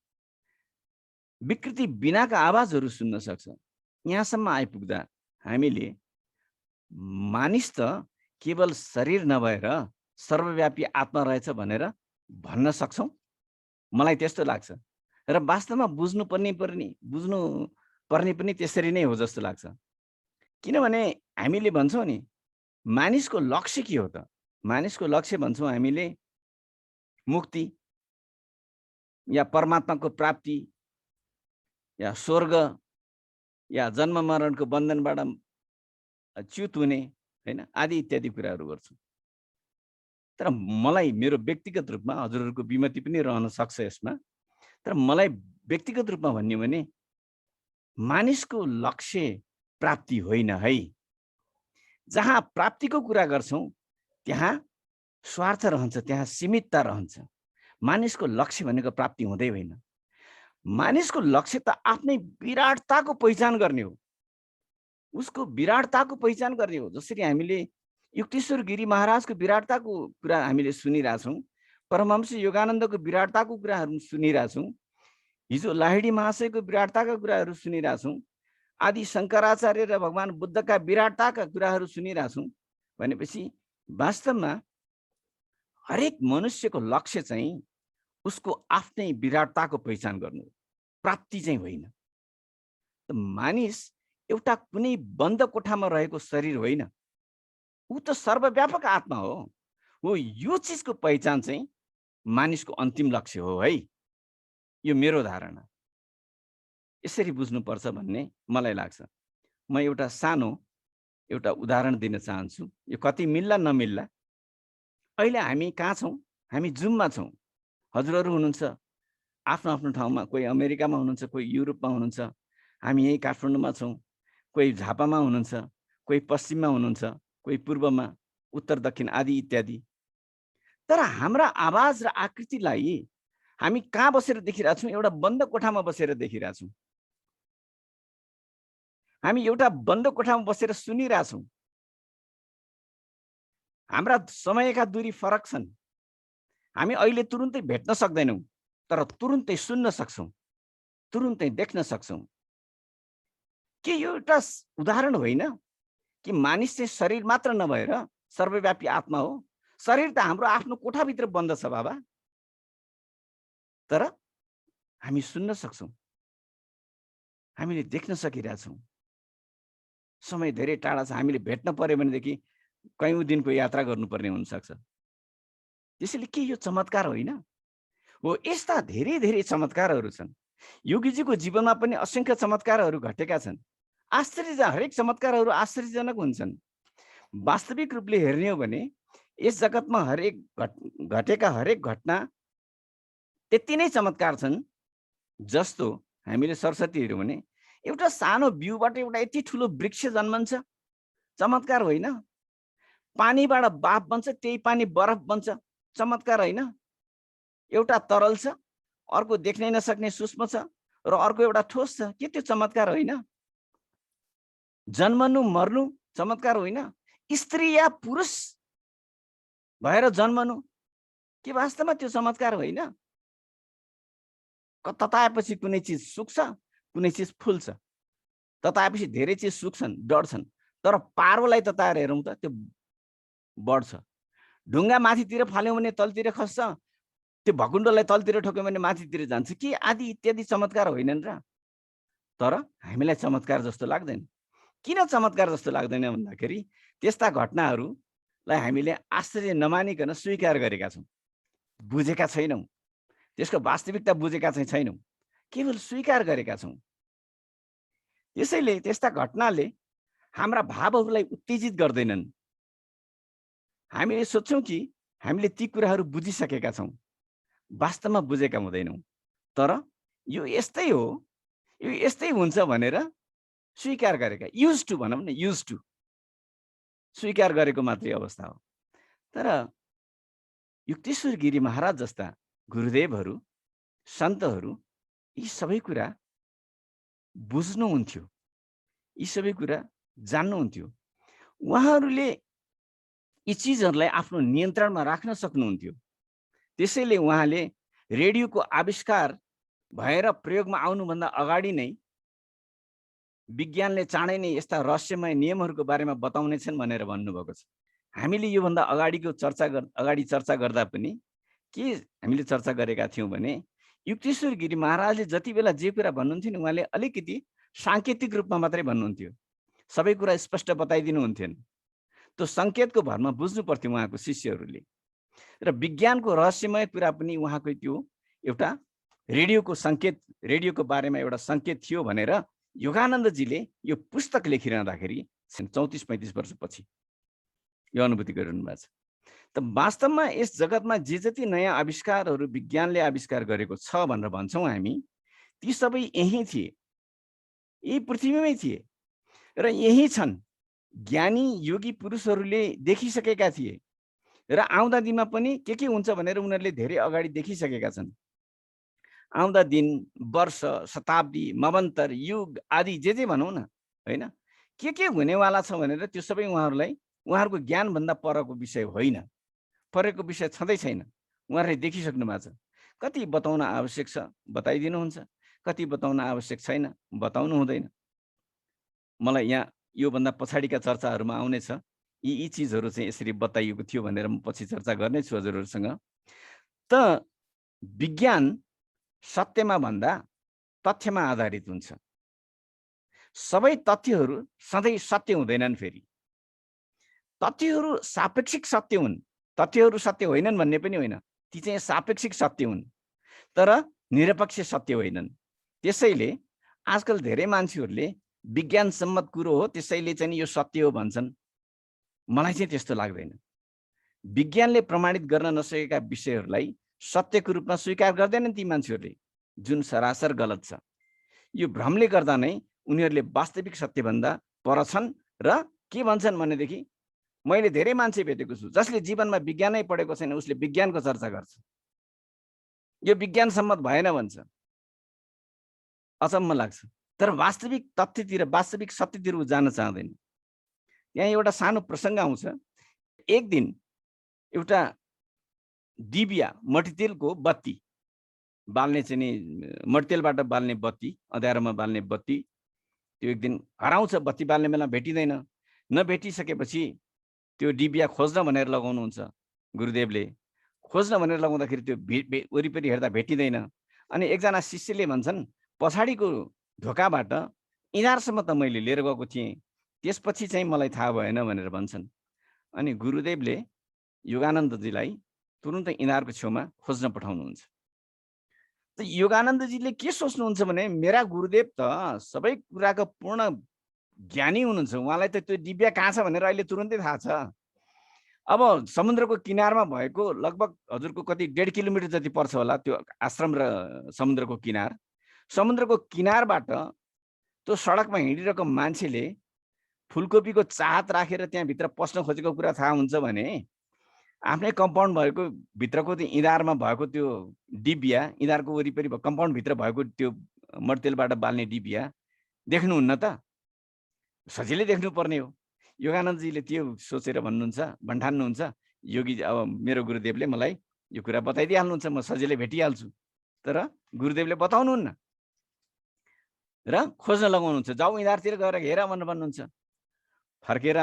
विकृति बिनाका आवाजहरू सुन्न सक्छ। यहाँसम्म आइपुग्दा हामीले मानिस त केवल शरीर नभएर सर्वव्यापी आत्मा रहेछ भनेर भन्न सक्छौँ। मलाई त्यस्तो लाग्छ र वास्तवमा बुझ्नु पर्ने पनि त्यसरी नै हो जस्तो लाग्छ। किनभने हामीले भन्छौँ नि, मानिसको लक्ष्य के हो त? मानिसको लक्ष्य भन्छौँ हामीले मुक्ति या परमात्माको प्राप्ति या स्वर्ग या जन्म मरणको बन्धनबाट च्युत हुने, हैन, आदि इत्यादि कुराहरू गर्छौँ। तर मलाई मेरो व्यक्तिगत रूपमा, हजुरहरूको विमति पनि रहन सक्छ यसमा, तर मलाई व्यक्तिगत रूपमा भन्ने हो भने मानिसको लक्ष्य प्राप्ति होइन है। जहाँ प्राप्तिको कुरा गर्छौँ त्यहाँ स्वार्थ रहन्छ, त्यहाँ सीमितता रहन्छ। मानिसको लक्ष्य भनेको प्राप्ति हुँदै होइन। मानिसको लक्ष्य त आफ्नै विराटताको पहिचान गर्ने हो, उसको विराटताको पहिचान गर्ने हो। जसरी हामीले युक्तेश्वर गिरी महाराजको विराटताको कुरा हामीले सुनिरहेछौँ, परमहंस योगानन्दको विराटताको कुराहरू सुनिरहेछौँ, हिजो लाहिडी महाशयको विराटताका कुराहरू सुनिरहेछौँ, आदि शङ्कराचार्य र भगवान बुद्धका विराटताका कुराहरू सुनिरहेछौँ। भनेपछि वास्तवमा हरेक मनुष्यको लक्ष्य चाहिँ उसको आफ्नै विराटताको पहिचान गर्नु, प्राप्ति चाहिँ होइन। मानिस एउटा कुनै बन्द कोठामा रहेको शरीर होइन, ऊ त सर्वव्यापक आत्मा हो। यो चिजको पहिचान चाहिँ मानिसको अन्तिम लक्ष्य हो है। यो मेरो धारणा, यसरी बुझ्नुपर्छ भन्ने मलाई लाग्छ। म एउटा उदाहरण दिन चाहन्छु। यो कति मिल्ला नमिल्ला। अहिले हामी कहाँ छौँ? हामी जुममा छौँ। हजुरहरू हुनुहुन्छ आफ्नो आफ्नो ठाउँमा, कोही अमेरिकामा हुनुहुन्छ, कोही युरोपमा हुनुहुन्छ, हामी यही काठमाडौँमा छौँ, कोही झापामा हुनुहुन्छ, कोही पश्चिममा हुनुहुन्छ, कोही पूर्वमा, उत्तर दक्षिण आदि इत्यादि। तर हाम्रा आवाज र आकृतिलाई हामी कहाँ बसेर देखिरहेछौँ? एउटा बन्द कोठामा बसेर देखिरहेछौँ। हामी एउटा बन्द कोठामा बसेर सुनिरहेछौँ। हाम्रा समयका दूरी फरक छन्। हामी अहिले तुरुन्तै भेट्न सक्दैनौँ, तर तुरुन्तै सुन्न सक्छौँ, तुरुन्तै देख्न सक्छौँ। के यो एउटा उदाहरण होइन कि मानिस चाहिँ शरीर मात्र नभएर सर्वव्यापी आत्मा हो? शरीर त हाम्रो आफ्नो कोठाभित्र बन्द छ बाबा, तर हामी सुन्न सक्छौँ, हामीले देख्न सकिरहेछौँ। समय धेरै टाढा छ, हामीले भेट्न पर्यो भनेदेखि कयौँ दिनको यात्रा गर्नुपर्ने हुनसक्छ। त्यसैले के यो चमत्कार होइन? हो, यस्ता धेरै धेरै चमत्कारहरू छन्। योगीजीको जीवनमा पनि असंख्य चमत्कारहरू घटेका छन्। हरेक चमत्कारहरू आश्चर्यजनक हुन्छन्। वास्तविक रूपले हेर्ने हो भने यस जगतमा घटेका हरेक घटना त्यति नै चमत्कार छन् जस्तो हामीले सरस्वती हेर्यौँ भने एउटा सानो बिउबाट एउटा यति ठुलो वृक्ष जन्मन्छ, चमत्कार होइन? पानीबाट बाफ बन्छ, त्यही पानी बरफ बन्छ, चमत्कार होइन? एउटा तरल छ, अर्को देख्नै नसक्ने सूक्ष्म छ, र अर्को एउटा ठोस छ, के त्यो चमत्कार होइन? जन्मनु मर्नु चमत्कार होइन? स्त्री या पुरुष भएर जन्मनु के वास्तवमा त्यो चमत्कार होइन? तताएपछि कुनै चिज सुक्छ, कुनै चिज फुल्छ। तताएपछि धेरै चिज सुक्छन्, डढ्छन्, तर पारोलाई तताएर हेरौँ त त्यो बढ्छ। ढुङ्गा माथितिर फाल्यौँ भने तलतिर खस्छ, त्यो भकुण्डोलाई तलतिर ठोक्यौँ भने माथितिर जान्छ। के आदि इत्यादि चमत्कार होइनन् र? तर हामीलाई चमत्कार जस्तो लाग्दैन। किन चमत्कार जस्तो लाग्दैन भन्दाखेरि त्यस्ता घटनाहरूलाई हामीले आश्चर्य नमानिकन स्वीकार गरेका छौँ, बुझेका छैनौँ, त्यसको वास्तविकता बुझेका चाहिँ छैनौँ, केवल स्वीकार गरेका छौँ। त्यसैले त्यस्ता घटनाले हाम्रा भावहरूलाई उत्तेजित गर्दैनन्। हामीले सोच्छौँ कि हामीले ती कुराहरू बुझिसकेका छौँ, वास्तवमा बुझेका हुँदैनौँ। तर यो यस्तै हो, यो यस्तै हुन्छ भनेर स्वीकार गरेका, युज टु भनौँ न, युज टु स्वीकार गरेको मात्रै अवस्था हो। तर युक्तेश्वर गिरी महाराज जस्ता गुरुदेवहरू, सन्तहरू यी सबै कुरा बुझ्नुहुन्थ्यो, यी सबै कुरा जान्नुहुन्थ्यो। उहाँहरूले यी चिजहरूलाई आफ्नो नियन्त्रणमा राख्न सक्नुहुन्थ्यो। त्यसैले उहाँले रेडियोको आविष्कार भएर प्रयोगमा आउनुभन्दा अगाडि नै विज्ञानले चाँडै नै यस्ता रहस्यमय नियमहरूको बारेमा बताउनेछन् भनेर भन्नुभएको छ। हामीले योभन्दा अगाडि चर्चा गर्दा पनि के हामीले चर्चा गरेका थियौँ भने युक्तेश्वर गिरी महाराजले जति बेला जे कुरा भन्नुहुन्थ्यो नि उहाँले अलिकति साङ्केतिक रूपमा मात्रै भन्नुहुन्थ्यो, सबै कुरा स्पष्ट बताइदिनुहुन्थेन। त्यो सङ्केतको भरमा बुझ्नु पर्थ्यो उहाँको शिष्यहरूले। र विज्ञानको रहस्यमय कुरा पनि उहाँको त्यो एउटा रेडियोको सङ्केत, रेडियोको बारेमा एउटा सङ्केत थियो भनेर योगानन्दजीले यो पुस्तक लेखिरहँदाखेरि 34-35 वर्षपछि यो अनुभूति गरिरहनु भएको छ। त वास्तवमा यस जगतमा जे जति नयाँ आविष्कारहरू विज्ञानले आविष्कार गरेको छ भनेर भन्छौँ हामी, ती सबै यहीँ थिए, यही पृथ्वीमै थिए र यही छन्। ज्ञानी योगी पुरुषहरूले देखिसकेका थिए र आउँदा दिनमा पनि के हुन्छ भनेर उनीहरूले धेरै अगाडि देखिसकेका छन्। आउँदा दिन, वर्ष, शताब्दी, मवन्तर, युग आदि जे भनौँ न, होइन, के हुनेवाला छ भनेर त्यो सबै उहाँहरूलाई उहाँहरूको ज्ञानभन्दा परको विषय होइन, परेको विषय छँदै छैन। उहाँहरूले देखिसक्नु भएको छ। कति बताउन आवश्यक छ बताइदिनुहुन्छ, कति बताउन आवश्यक छैन बताउनु हुँदैन। मलाई यहाँ योभन्दा पछाडिका चर्चाहरूमा आउनेछ, यी चिजहरू चाहिँ यसरी बताइएको थियो भनेर म पछि चर्चा गर्नेछु हजुरहरूसँग। त विज्ञान सत्यमा भन्दा तथ्यमा आधारित हुन्छ। सबै तथ्यहरू सधैँ सत्य हुँदैनन्। फेरि तथ्यहरू सापेक्षिक सत्य हुन्, तथ्यहरू सत्य होइनन् भन्ने पनि होइन, ती चाहिँ सापेक्षिक सत्य हुन् तर निरपेक्ष सत्य होइनन्। त्यसैले आजकल धेरै मान्छेहरूले विज्ञान सम्मत कुरो हो त्यसैले चाहिँ यो सत्य हो भन्छन्। मलाई चाहिँ त्यस्तो लाग्दैन। विज्ञानले प्रमाणित गर्न नसकेका विषयहरूलाई सत्यको रूपमा स्वीकार गर्दैनन् ती मान्छेहरूले, जुन सरासर गलत छ। यो भ्रमले गर्दा नै उनीहरूले वास्तविक सत्यभन्दा पर छन् र के भन्छन् भनेदेखि मैले धेरै मान्छे भेटेको छु जसले जीवनमा विज्ञानै पढेको छैन, उसले विज्ञानको चर्चा गर्छ, यो विज्ञान सम्मत भएन भन्छ। अचम्म लाग्छ। तर वास्तविक तथ्यतिर, वास्तविक सत्यतिर ऊ जान चाहँदैन। यहाँ एउटा सानो प्रसङ्ग आउँछ। एक दिन एउटा डिबिया, मट्टीतेलको बत्ती बाल्ने चाहिँ नि, मट्टीतेलबाट बाल्ने बत्ती, अँध्यारोमा बाल्ने बत्ती, त्यो एक दिन हराउँछ। बत्ती बाल्ने बेला भेटिँदैन। नभेटिसकेपछि त्यो डिबिया खोज्न भनेर लगाउनुहुन्छ गुरुदेवले। खोज्न भनेर लगाउँदाखेरि त्यो वरिपरि हेर्दा भेटिँदैन। अनि एकजना शिष्यले भन्छन् पछाडिको ढोकाबाट इनारसम्म त मैले लिएर गएको थिएँ, त्यसपछि चाहिँ मलाई थाहा भएन भनेर भन्छन्। अनि गुरुदेवले योगानन्दजीलाई तुरुन्तै इनारको छेउमा खोज्न पठाउनुहुन्छ। त योगानन्दजीले के सोच्नुहुन्छ भने मेरा गुरुदेव त सबै कुराको पूर्ण ज्ञानी हुनुहुन्छ, उहाँलाई त त्यो डिबिया कहाँ छ भनेर अहिले तुरुन्तै थाहा छ। अब समुद्रको किनारमा भएको लगभग हजुरको कति 1.5 किलोमिटर जति पर्छ होला त्यो आश्रम र समुद्रको किनार। समुद्रको किनारबाट त्यो सडकमा हिँडिरहेको मान्छेले फुलकोपीको चाहत राखेर त्यहाँभित्र पस्न खोजेको कुरा थाहा हुन्छ भने आफ्नै कम्पाउन्ड भएको भित्रको त्यो इँदारमा भएको त्यो डिबिया, इँदारको वरिपरि कम्पाउन्डभित्र भएको त्यो मट्टीतेलबाट बाल्ने डिबिया देख्नुहुन्न त? सजिलै देख्नुपर्ने हो। योगानन्दजीले त्यो सोचेर भन्नुहुन्छ, भन्ठान्नुहुन्छ योगी अब मेरो गुरुदेवले मलाई यो कुरा बताइदिइहाल्नुहुन्छ, म सजिलै भेटिहाल्छु। तर गुरुदेवले बताउनुहुन्न र खोज्न लगाउनुहुन्छ। जाऊ इँदारतिर गएर हेर भनेर भन्नुहुन्छ। फर्केर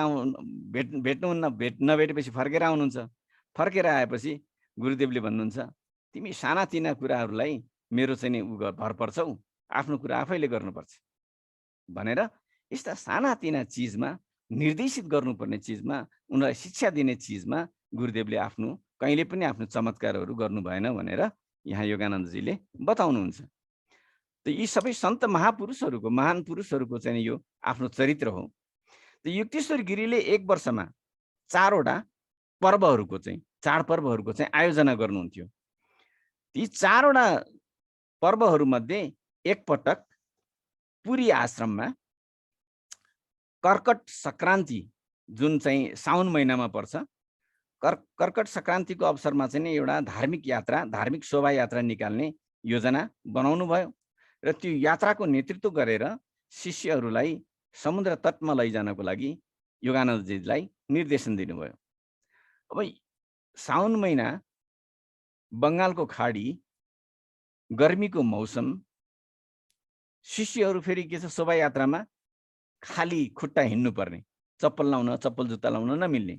भेट्नुहुन्न, नभेटेपछि फर्केर आउनुहुन्छ। फर्केर आएपछि गुरुदेवले भन्नुहुन्छ तिमी सानातिना कुराहरूलाई मेरो चाहिँ नि भर पर्छौ, आफ्नो कुरा आफैले गर्नुपर्छ भनेर यस्ता सानातिना चिजमा, निर्देशित गर्नुपर्ने चिजमा, उनीहरूलाई शिक्षा दिने चिजमा गुरुदेवले आफ्नो कहिले पनि आफ्नो चमत्कारहरू गर्नु भएन भनेर यहाँ योगानन्दजीले बताउनुहुन्छ। त यी सबै सन्त महापुरुषहरूको, महान पुरुषहरूको चाहिँ यो आफ्नो चरित्र हो। त युक्तेश्वर गिरीले एक वर्षमा 4वटा पर्वहरूको चाहिँ चाडपर्वहरूको चाहिँ आयोजना गर्नुहुन्थ्यो। ती 4 वटा पर्वहरूमध्ये एकपटक पुरी आश्रममा कर्कट सङ्क्रान्ति जुन चाहिँ साउन महिनामा पर्छ, कर्कट सङ्क्रान्तिको अवसरमा चाहिँ एउटा धार्मिक यात्रा, धार्मिक शोभायात्रा निकाल्ने योजना बनाउनु भयो र त्यो यात्राको नेतृत्व गरेर शिष्यहरूलाई समुद्र तटमा लैजानको लागि योगानन्दजीलाई निर्देशन दिनुभयो। अब साउन महिना, बङ्गालको खाडी, गर्मीको मौसम, शिष्यहरू फेरि के छ शोभायात्रामा खाली खुट्टा हिँड्नुपर्ने, चप्पल लाउन, चप्पल जुत्ता लाउन नमिल्ने।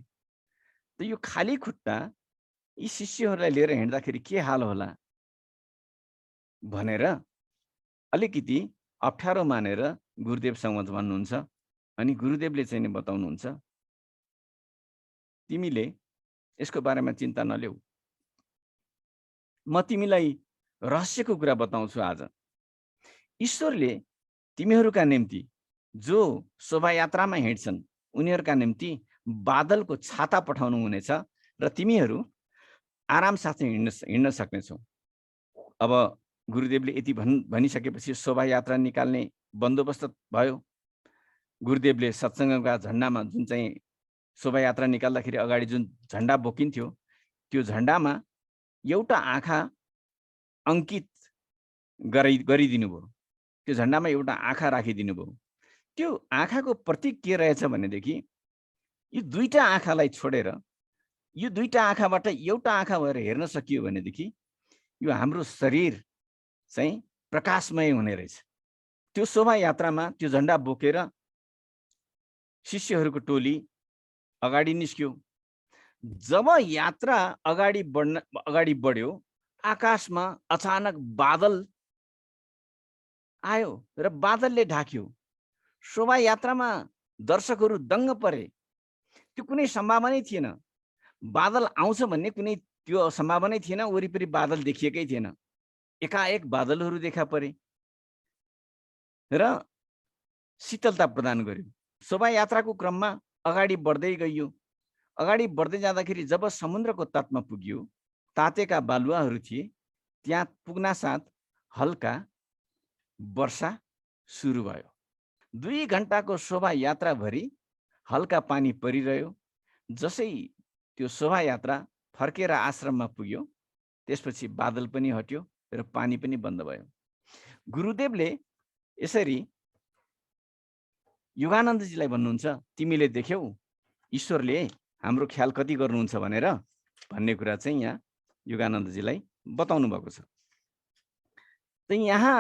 त यो खाली खुट्टा यी शिष्यहरूलाई लिएर हिँड्दाखेरि के हाल होला भनेर अलिकति अप्ठ्यारो मानेर गुरुदेवसँग भन्नुहुन्छ। अनि गुरुदेवले चाहिँ नि बताउनुहुन्छ, तिमीले यसको बारेमा चिन्ता नलेऊ, म तिमीलाई रहस्यको कुरा बताउँछु आज। ईश्वरले तिमीहरूका निम्ति जो शोभायात्रामा हिँड्छन् उनीहरूका निम्ति बादलको छाता पठाउनु हुनेछ र तिमीहरू आराम साथ हिँड्न सक्नेछौ। अब गुरुदेवले यति भनिसकेपछि शोभायात्रा निकाल्ने बन्दोबस्त भयो। गुरुदेवले सत्सङ्गका झन्डामा जुन चाहिँ शोभायात्रा निकाल्दाखेरि अगाडि जुन झन्डा बोकिन्थ्यो त्यो झन्डामा एउटा आँखा अङ्कित गरिदिनु भयो। त्यो झन्डामा एउटा आँखा राखिदिनु भयो। त्यो आँखाको प्रतीक के रहेछ भनेदेखि यो दुईटा आँखालाई छोडेर यो दुईटा आँखाबाट एउटा आँखा भएर हेर्न सकियो भनेदेखि यो हाम्रो शरीर चाहिँ प्रकाशमय हुने रहेछ। त्यो शोभायात्रामा त्यो झन्डा बोकेर शिष्यहरूको टोली अगाडि निस्क्यो। जब यात्रा अगाडि बढ्यो, आकाशमा अचानक बादल आयो र बादलले ढाक्यो। शोभायात्रामा दर्शकहरू दङ्ग परे। त्यो कुनै सम्भावनै थिएन, बादल आउँछ भन्ने कुनै त्यो सम्भावनै थिएन। वरिपरि बादल देखिएकै थिएन। एकाएक बादलहरू देखा परे र शीतलता प्रदान गर्यो। शोभायात्राको क्रममा अगाडि बढ्दै गइयो। अगाडि बढ्दै जाँदाखेरि जब समुद्रको तटमा पुग्यो, तातेका बालुवाहरू थिए। त्यहाँ पुग्नासाथ हल्का वर्षा सुरु भयो। 2 घण्टाको शोभायात्राभरि हल्का पानी परिरह्यो। जसै त्यो शोभायात्रा फर्केर आश्रममा पुग्यो, त्यसपछि बादल पनि हट्यो र पानी पनि बन्द भयो। गुरुदेवले यसरी योगानन्दजीलाई भन्नुहुन्छ, तिमीले देख्यौ ईश्वरले हाम्रो ख्याल कति गर्नुहुन्छ भनेर भन्ने कुरा चाहिँ यहाँ योगानन्दजीलाई बताउनु भएको छ। त यहाँ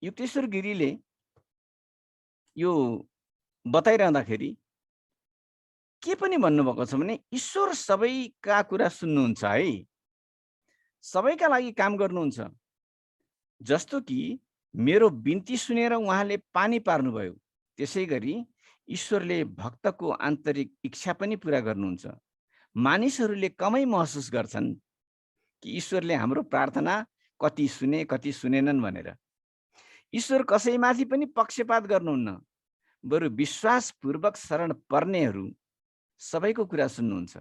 युक्तेश्वर गिरीले यो बताइरहँदाखेरि के पनि भन्नुभएको छ भने ईश्वर सबैका कुरा सुन्नुहुन्छ है, सबैका लागि काम गर्नुहुन्छ। जस्तो कि मेरो बिन्ती सुनेर उहाँले पानी पार्नुभयो, त्यसै गरी ईश्वरले भक्तको आन्तरिक इच्छा पनि पुरा गर्नुहुन्छ। मानिसहरूले कमै महसुस गर्छन् कि ईश्वरले हाम्रो प्रार्थना कति सुने कति सुनेनन् भनेर। ईश्वर कसैमाथि पनि पक्षपात गर्नुहुन्न, बरु विश्वासपूर्वक शरण पर्नेहरू सबैको कुरा सुन्नुहुन्छ।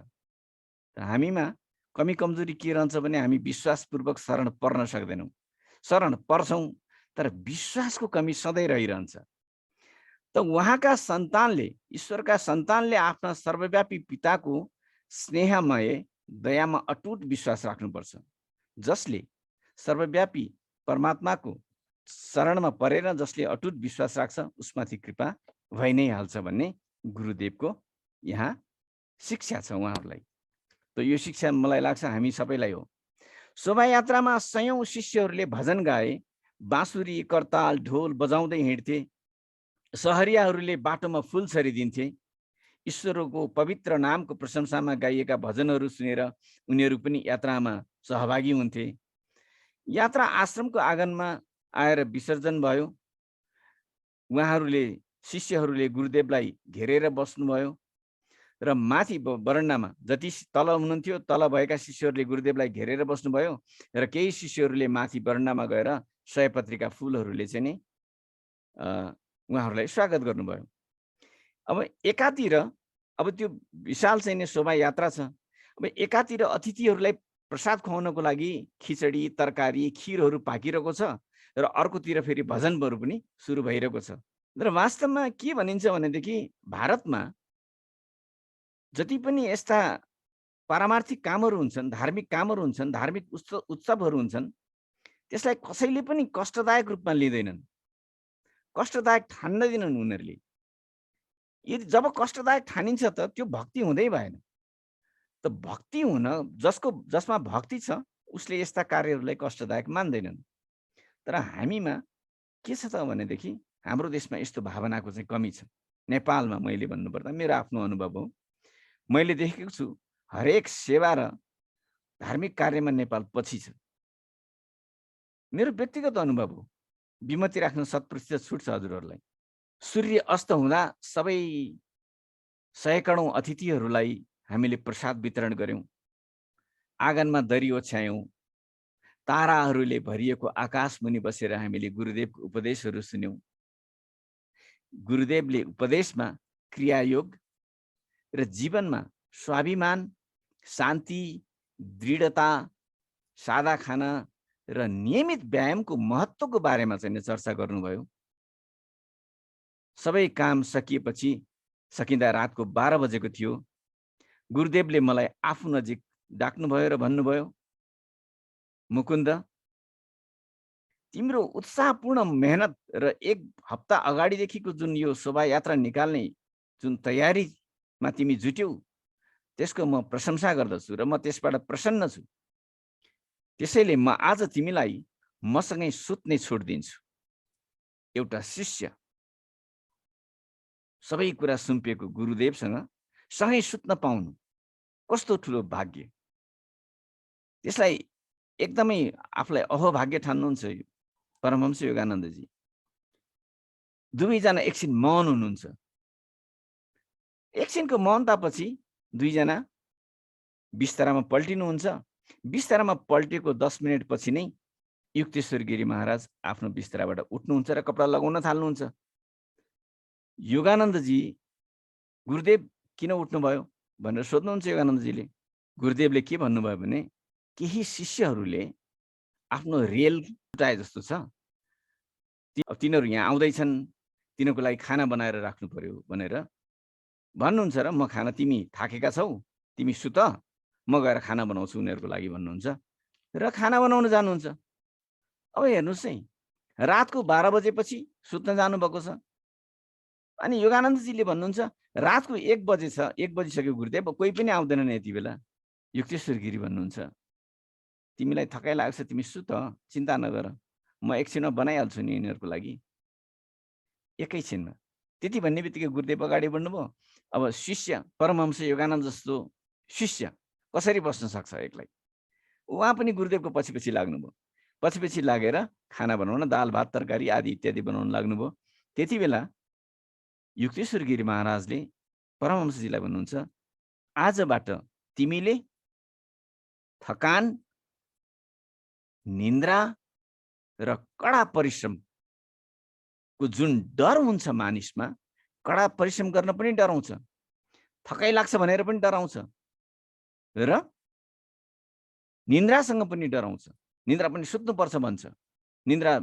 हामीमा कमी कमजोरी के रहन्छ भने हामी विश्वासपूर्वक शरण पर्न सक्दैनौँ। शरण पर्छौँ तर विश्वासको कमी सधैँ रहिरहन्छ। त उहाँका सन्तानले, ईश्वरका सन्तानले आफ्ना सर्वव्यापी पिताको स्नेहमय दयामा अटुट विश्वास राख्नुपर्छ। जसले सर्वव्यापी परमात्माको शरणमा परेर जसले अटुट विश्वास राख्छ उसमाथि कृपा भइ नै हाल्छ भन्ने गुरुदेवको यहाँ शिक्षा छ उहाँहरूलाई। त यो शिक्षा मलाई लाग्छ हामी सबैलाई हो। शोभायात्रामा सयौं शिष्यहरूले भजन गाए, बाँसुरी करताल ढोल बजाउँदै हिँड्थे। सहरियाहरूले बाटोमा फुल छरिदिन्थे। ईश्वरको पवित्र नामको प्रशंसामा गाइएका भजनहरू सुनेर उनीहरू पनि यात्रामा सहभागी हुन्थे। यात्रा आश्रमको आँगनमा आएर विसर्जन भयो। उहाँहरूले शिष्यहरूले गुरुदेवलाई घेरेर बस्नुभयो र माथि बरन्डामा जति तल हुनुहुन्थ्यो तल भएका शिष्यहरूले गुरुदेवलाई घेरेर बस्नुभयो र केही शिष्यहरूले माथि बरन्डामा गएर सयपत्रीका फुलहरूले चाहिँ नि उहाँहरूलाई स्वागत गर्नुभयो। अब एकातिर अब त्यो विशाल चाहिँ नि शोभायात्रा छ। अब एकातिर अतिथिहरूलाई प्रसाद खुवाउनको लागि खिचडी, तरकारी, खिरहरू पाकिरहेको छ र अर्कोतिर फेरि भजनहरू पनि सुरु भइरहेको छ। र वास्तवमा के भनिन्छ भनेदेखि भारतमा जति पनि यस्ता पारमार्थिक कामहरू हुन्छन्, धार्मिक कामहरू हुन्छन्, धार्मिक उत्सवहरू हुन्छन्, त्यसलाई कसैले पनि कष्टदायक रूपमा लिँदैनन्, कष्टदायक ठान्दैनन् उनीहरूले। यदि जब कष्टदायक ठानिन्छ त त्यो भक्ति हुँदै भएन। त भक्ति हुन जसमा भक्ति छ उसले यस्ता कार्यहरूलाई कष्टदायक मान्दैनन्। तर हामीमा के छ त भनेदेखि हाम्रो देशमा यस्तो भावनाको चाहिँ कमी छ। नेपालमा मैले भन्नुपर्दा मेरो आफ्नो अनुभव हो, मैले देखेको छु हरेक सेवा र धार्मिक कार्यमा नेपाल पछि छ। मेरो व्यक्तिगत अनुभव हो, विमति राख्न 100% छुट छ हजुरहरूलाई। सूर्य अस्त हुँदा सबै सयकडौँ अतिथिहरूलाई हामीले प्रसाद वितरण गर्यौं, आँगनमा दरी ओछ्यायौं, ताराहरूले भरिएको आकाश मुनि बसेर हामीले गुरुदेवको उपदेशहरू सुन्यौं। गुरुदेवले उपदेशमा क्रियायोग र जीवनमा स्वाभिमान, शान्ति, दृढता, सादा खाना र नियमित व्यायामको महत्त्वको बारेमा चाहिँ चर्चा गर्नुभयो। सबै काम सकिएपछि सकिँदा रातको 12 बजेको थियो। गुरुदेवले मलाई आफू नजिक डाक्नुभयो र भन्नुभयो, मुकुन्द, तिम्रो उत्साहपूर्ण मेहनत र 1 हप्ता अगाडिदेखिको जुन यो शोभायात्रा निकाल्ने जुन तयारीमा तिमी जुट्यौ त्यसको म प्रशंसा गर्दछु र म त्यसबाट प्रसन्न छु। त्यसैले म आज तिमीलाई मसँगै सुत्ने छुट दिन्छु। एउटा शिष्य सबै कुरा सुम्पिएको गुरुदेवसँग सँगै सुत्न पाउनु कस्तो ठुलो भाग्य। त्यसलाई एकदमै आफूलाई अहोभाग्य ठान्नुहुन्छ परमहंस योगानन्दजी। दुवैजना एकछिन मौन हुनुहुन्छ। एकछिनको मौनतापछि दुईजना बिस्तारामा पल्टिनुहुन्छ। बिस्तारामा पल्टेको 10 मिनेट पछि नै युक्तेश्वर गिरी महाराज आफ्नो बिस्ताराबाट उठ्नुहुन्छ र कपडा लगाउन थाल्नुहुन्छ। योगानन्दजी, गुरुदेव किन उठ्नुभयो भनेर सोध्नुहुन्छ योगानन्दजीले। गुरुदेवले के भन्नुभयो भने, केही शिष्यहरूले आफ्नो रेल छुटाए जस्तो छ, तिनीहरू यहाँ आउँदैछन्, तिनीहरूको लागि खाना बनाएर राख्नु पर्यो भनेर भन्नुहुन्छ र म खाना, तिमी थाकेका छौ, तिमी सुत, म गएर खाना बनाउँछु उनीहरूको लागि भन्नुहुन्छ र खाना बनाउन जानुहुन्छ। अब हेर्नुहोस् है, रातको 12 बजेपछि सुत्न जानुभएको छ। अनि योगानन्दजीले भन्नुहुन्छ रातको 1 बजे छ, 1 बजिसक्यो गुरुदेव, कोही पनि आउँदैनन् यति बेला। युक्तेश्वर गिरी भन्नुहुन्छ, तिमीलाई थकाइ लाग्छ, तिमी सुत, चिन्ता नगर, म एकछिनमा बनाइहाल्छु नि यिनीहरूको लागि। एकैछिनमा त्यति भन्ने बित्तिकै गुरुदेव अगाडि बढ्नुभयो। अब शिष्य, परमहंस योगानन्द जस्तो शिष्य कसरी बस्न सक्छ एक्लै? उहाँ पनि गुरुदेवको पछि पछि लाग्नुभयो। पछि पछि लागेर खाना बनाउन, दाल भात तरकारी आदि इत्यादि बनाउन लाग्नुभयो। त्यति बेला युक्तेश्वर गिरी महाराजले परमहंसजीलाई भन्नुहुन्छ, आजबाट तिमीले थकान, निन्द्रा र कडा परिश्रमको जुन डर हुन्छ मानिसमा, कडा परिश्रम गर्न पनि डराउँछ, थकाइ लाग्छ भनेर पनि डराउँछ र निन्द्रासँग पनि डराउँछ, निन्द्रा पनि सुत्नुपर्छ भन्छ, निन्द्रा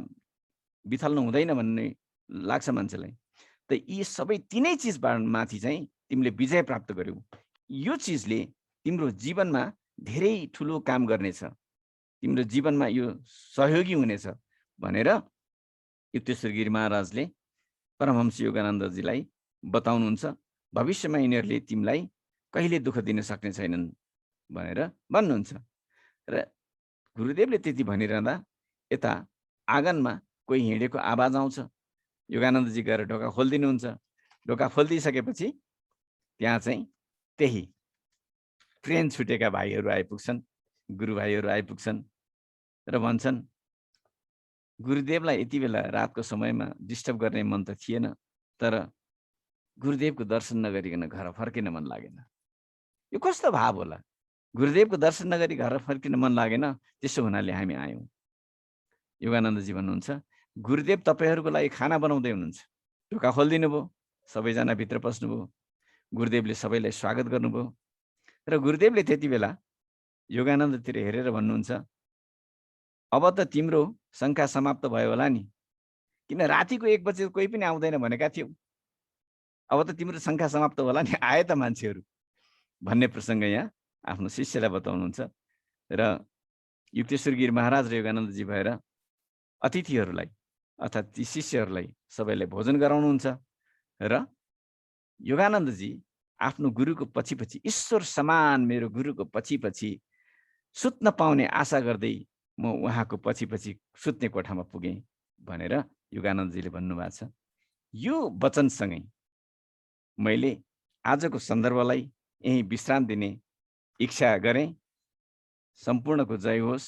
बिथल्नु हुँदैन भन्ने लाग्छ मान्छेलाई। त यी सबै तीनै चिजमाथि चाहिँ तिमीले विजय प्राप्त गर्यौ। यो चिजले तिम्रो जीवनमा धेरै ठुलो काम गर्नेछ, तिम्रो जीवनमा यो सहयोगी हुनेछ भनेर युक्तेश्वर गिरी महाराजले परमहंस योगानन्दजीलाई बताउनुहुन्छ। भविष्यमा यिनीहरूले तिमीलाई कहिले दुःख दिन सक्ने छैनन् भनेर भन्नुहुन्छ। र गुरुदेवले त्यति भनिरहँदा यता आँगनमा कोही हिँडेको आवाज आउँछ। योगानन्दजी गएर ढोका खोलिदिनुहुन्छ। ढोका खोलिदिइसकेपछि त्यहाँ चाहिँ त्यही ट्रेन छुटेका भाइहरू आइपुग्छन्, गुरुभाइहरू आइपुग्छन् र भन्छन्, गुरुदेवलाई यति बेला रातको समयमा डिस्टर्ब गर्ने मन त थिएन, तर गुरुदेवको दर्शन नगरिकन घर फर्किन मन लागेन। यो कस्तो भाव होला? गुरुदेवको दर्शन नगरी घर फर्किन मन लागेन, त्यसो हुनाले हामी आयौँ। योगानन्दजी भन्नुहुन्छ, गुरुदेव तपाईहरूको लागि खाना बनाउँदै हुनुहुन्छ। ढोका खोलिदिनु भयो, सबैजना भित्र पस्नुभयो। गुरुदेवले सबैलाई स्वागत गर्नुभयो। र गुरुदेवले त्यति बेला योगानन्दतिर हेरेर भन्नुहुन्छ, अब त तिम्रो शङ्का समाप्त भयो होला नि, किन रातिको 1 बजे कोही पनि आउँदैन भनेका थियौ, अब त तिम्रो शङ्का समाप्त होला नि, आए त मान्छेहरू भन्ने प्रसङ्ग यहाँ आफ्नो शिष्यलाई बताउनुहुन्छ। र युक्तेश्वर गिरी महाराज र योगानन्दजी भएर अतिथिहरूलाई अर्थात् ती शिष्यहरूलाई सबैलाई भोजन गराउनुहुन्छ र योगानन्दजी आफ्नो गुरुको पछि ईश्वर समान मेरो गुरुको पछि सुत्न पाउने आशा गर्दै म उहाँको पछि सुत्ने कोठामा पुगेँ भनेर योगानन्दजीले भन्नुभएको छ। यो वचनसँगै मैले आजको सन्दर्भलाई यही विश्राम दिने इच्छा गरेँ। सम्पूर्णको जय होस्।